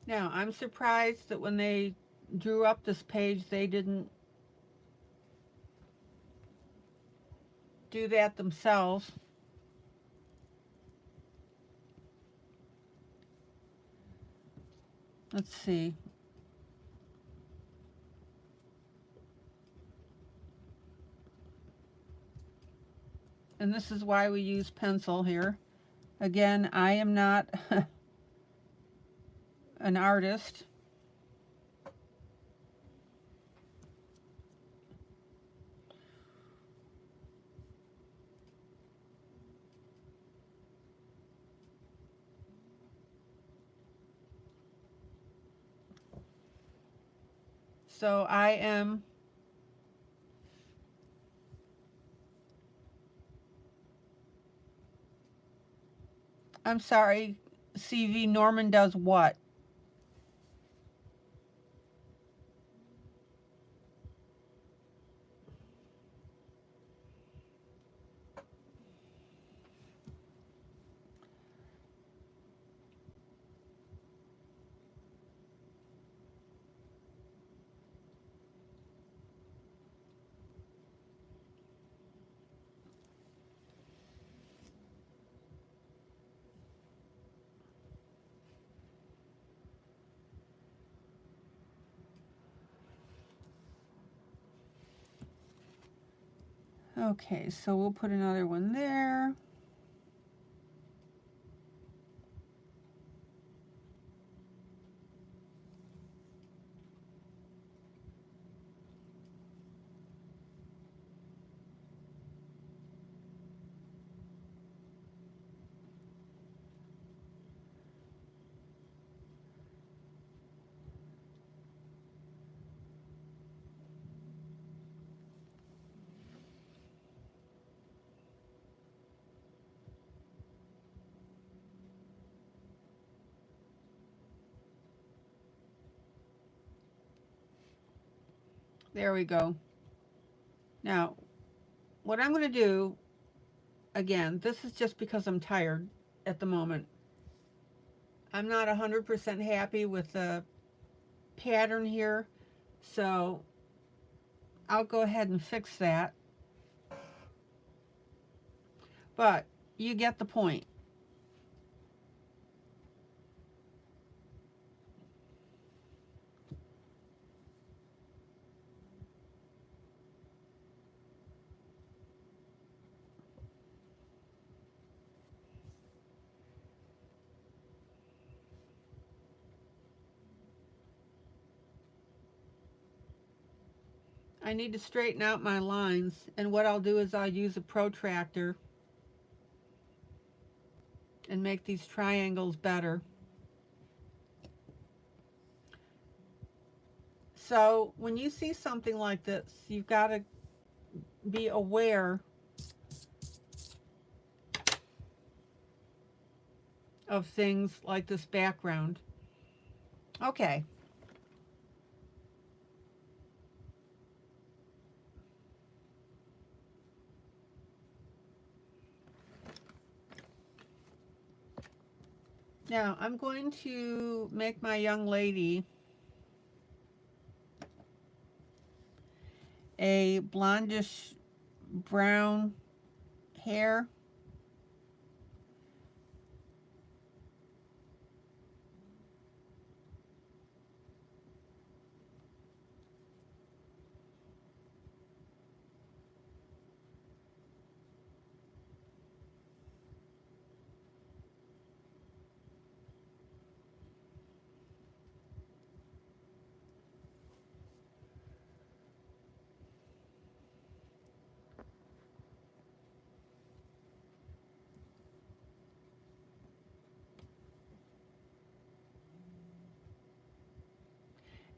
Now, I'm surprised that when they drew up this page, they didn't do that themselves. Let's see. And this is why we use pencil here. Again, I am not an artist. So I'm sorry, CV, Norman does what? Okay, so we'll put another one there. There we go. Now, what I'm going to do, again, this is just because I'm tired at the moment. I'm not 100% happy with the pattern here, so I'll go ahead and fix that. But you get the point. I need to straighten out my lines, and what I'll do is I'll use a protractor and make these triangles better. So when you see something like this, you've got to be aware of things like this background. Okay. Now I'm going to make my young lady a blondish brown hair.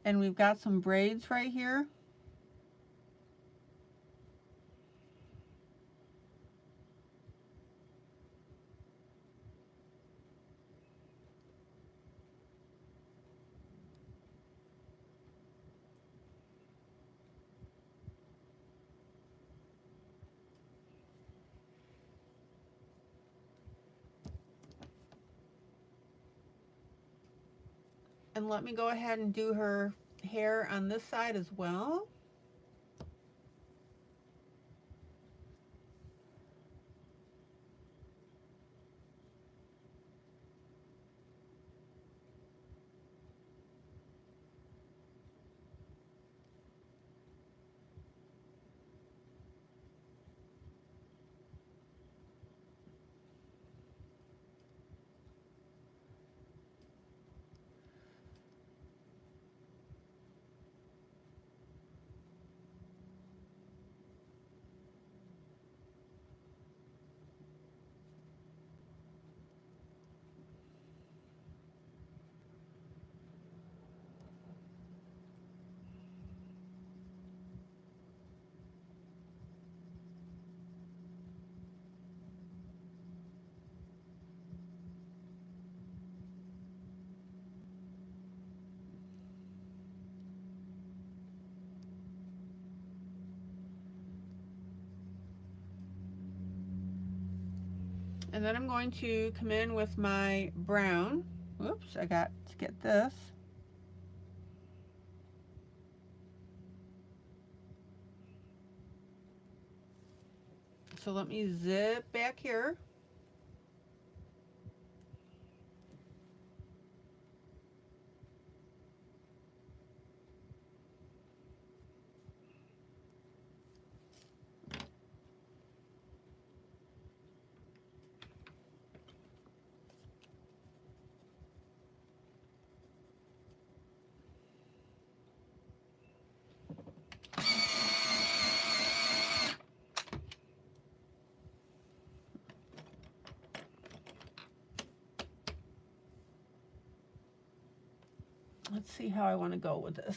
And we've got some braids right here. And let me go ahead and do her hair on this side as well. And then I'm going to come in with my brown. Whoops, I got to get this. So let me zip back here. Let's see how I want to go with this.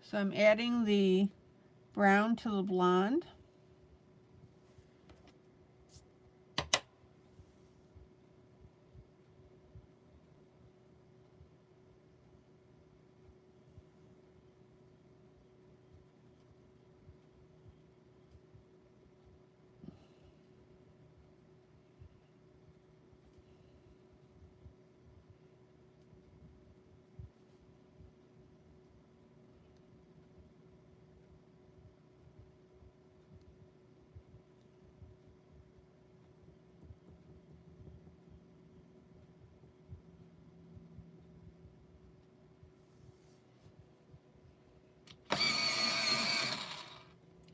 So I'm adding the brown to the blonde.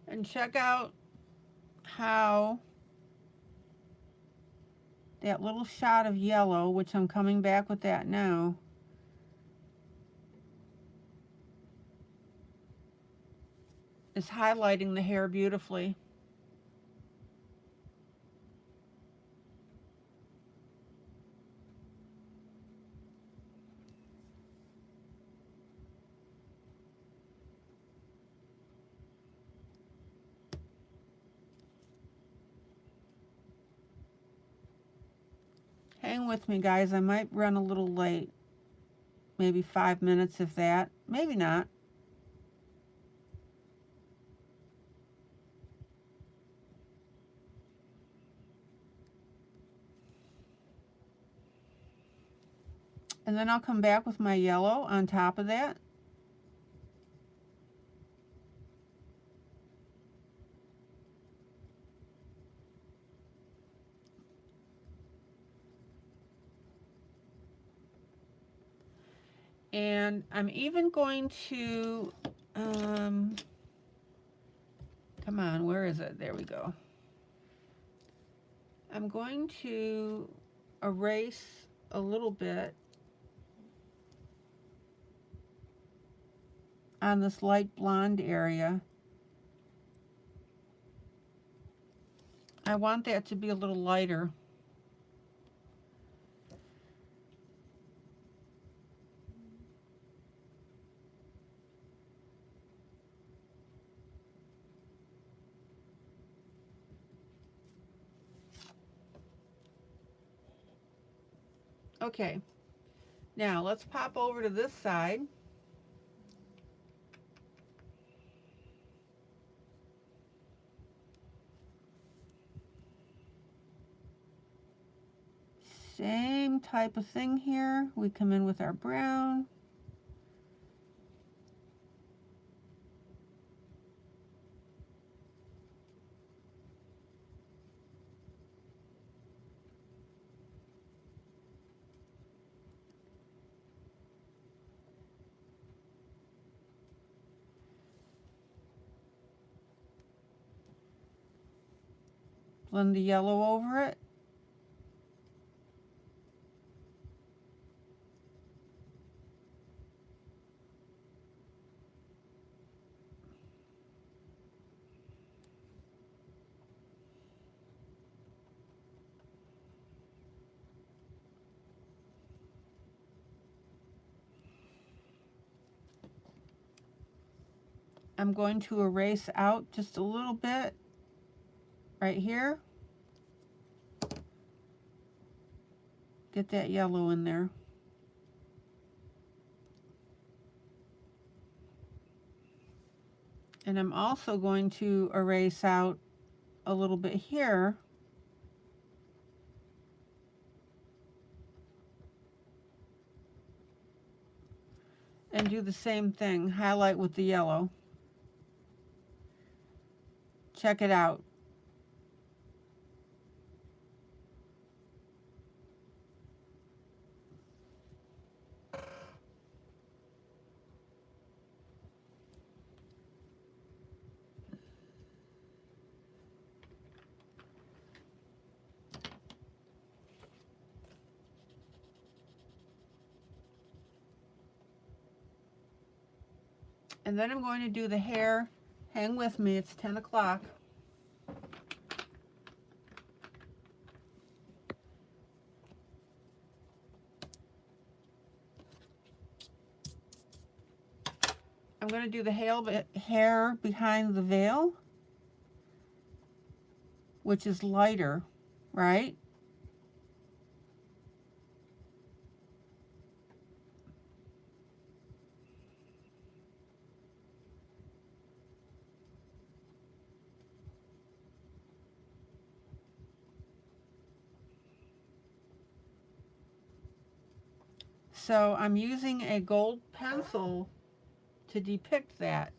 And check out how that little shot of yellow, which I'm coming back with that now, is highlighting the hair beautifully. Hang with me, guys. I might run a little late. Maybe 5 minutes, if that. Maybe not. And then I'll come back with my yellow on top of that. And I'm even going to, come on, where is it? There we go. I'm going to erase a little bit on this light blonde area. I want that to be a little lighter. Okay, now let's pop over to this side. Same type of thing here. We come in with our brown. Blend the yellow over it. I'm going to erase out just a little bit right here. Get that yellow in there. And I'm also going to erase out a little bit here. And do the same thing, highlight with the yellow. Check it out. And then I'm going to do the hair. Hang with me, it's 10 o'clock. I'm going to do the hair behind the veil, which is lighter, right? So I'm using a gold pencil to depict that.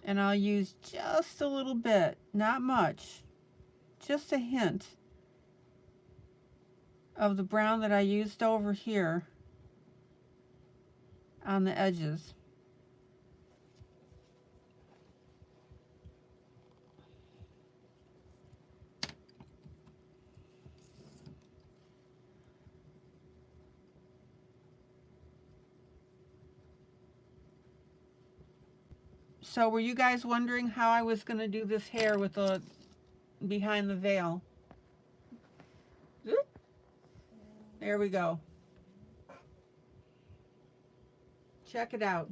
And I'll use just a little bit, not much, just a hint of the brown that I used over here on the edges. So were you guys wondering how I was going to do this hair with the behind the veil? There we go. Check it out.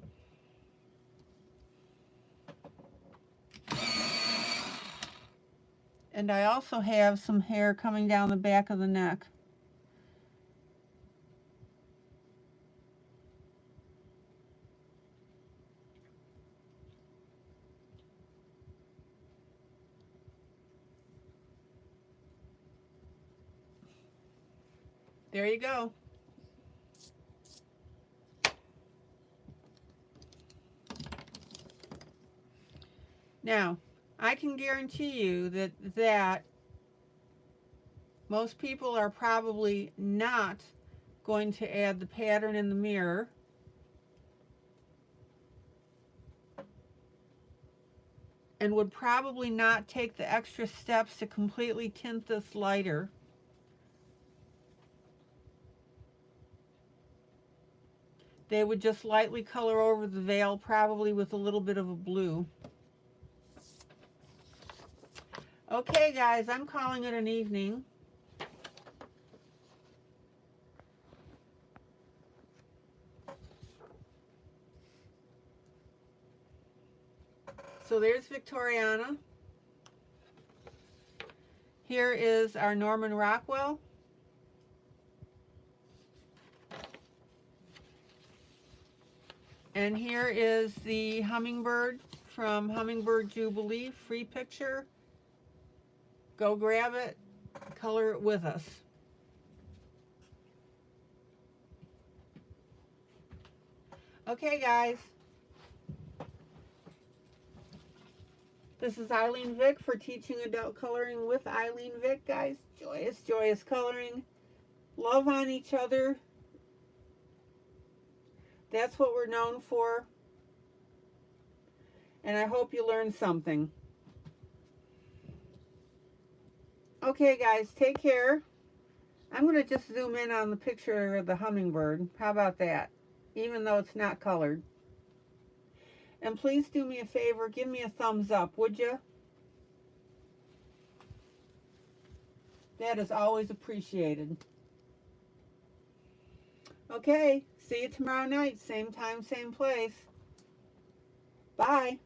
And I also have some hair coming down the back of the neck. There you go. Now, I can guarantee you that most people are probably not going to add the pattern in the mirror. And would probably not take the extra steps to completely tint this lighter. They would just lightly color over the veil, probably with a little bit of a blue. Okay, guys, I'm calling it an evening. So there's Victoriana. Here is our Norman Rockwell. And here is the hummingbird from Hummingbird Jubilee, free picture. Go grab it, color it with us. Okay, guys. This is ILene Vick for Teaching Adult Coloring with ILene Vick, guys. Joyous, joyous coloring. Love on each other. That's what we're known for. And I hope you learned something. Okay, guys, take care. I'm going to just zoom in on the picture of the hummingbird. How about that? Even though it's not colored. And please do me a favor, give me a thumbs up, would you? That is always appreciated. Okay, see you tomorrow night, same time, same place. Bye.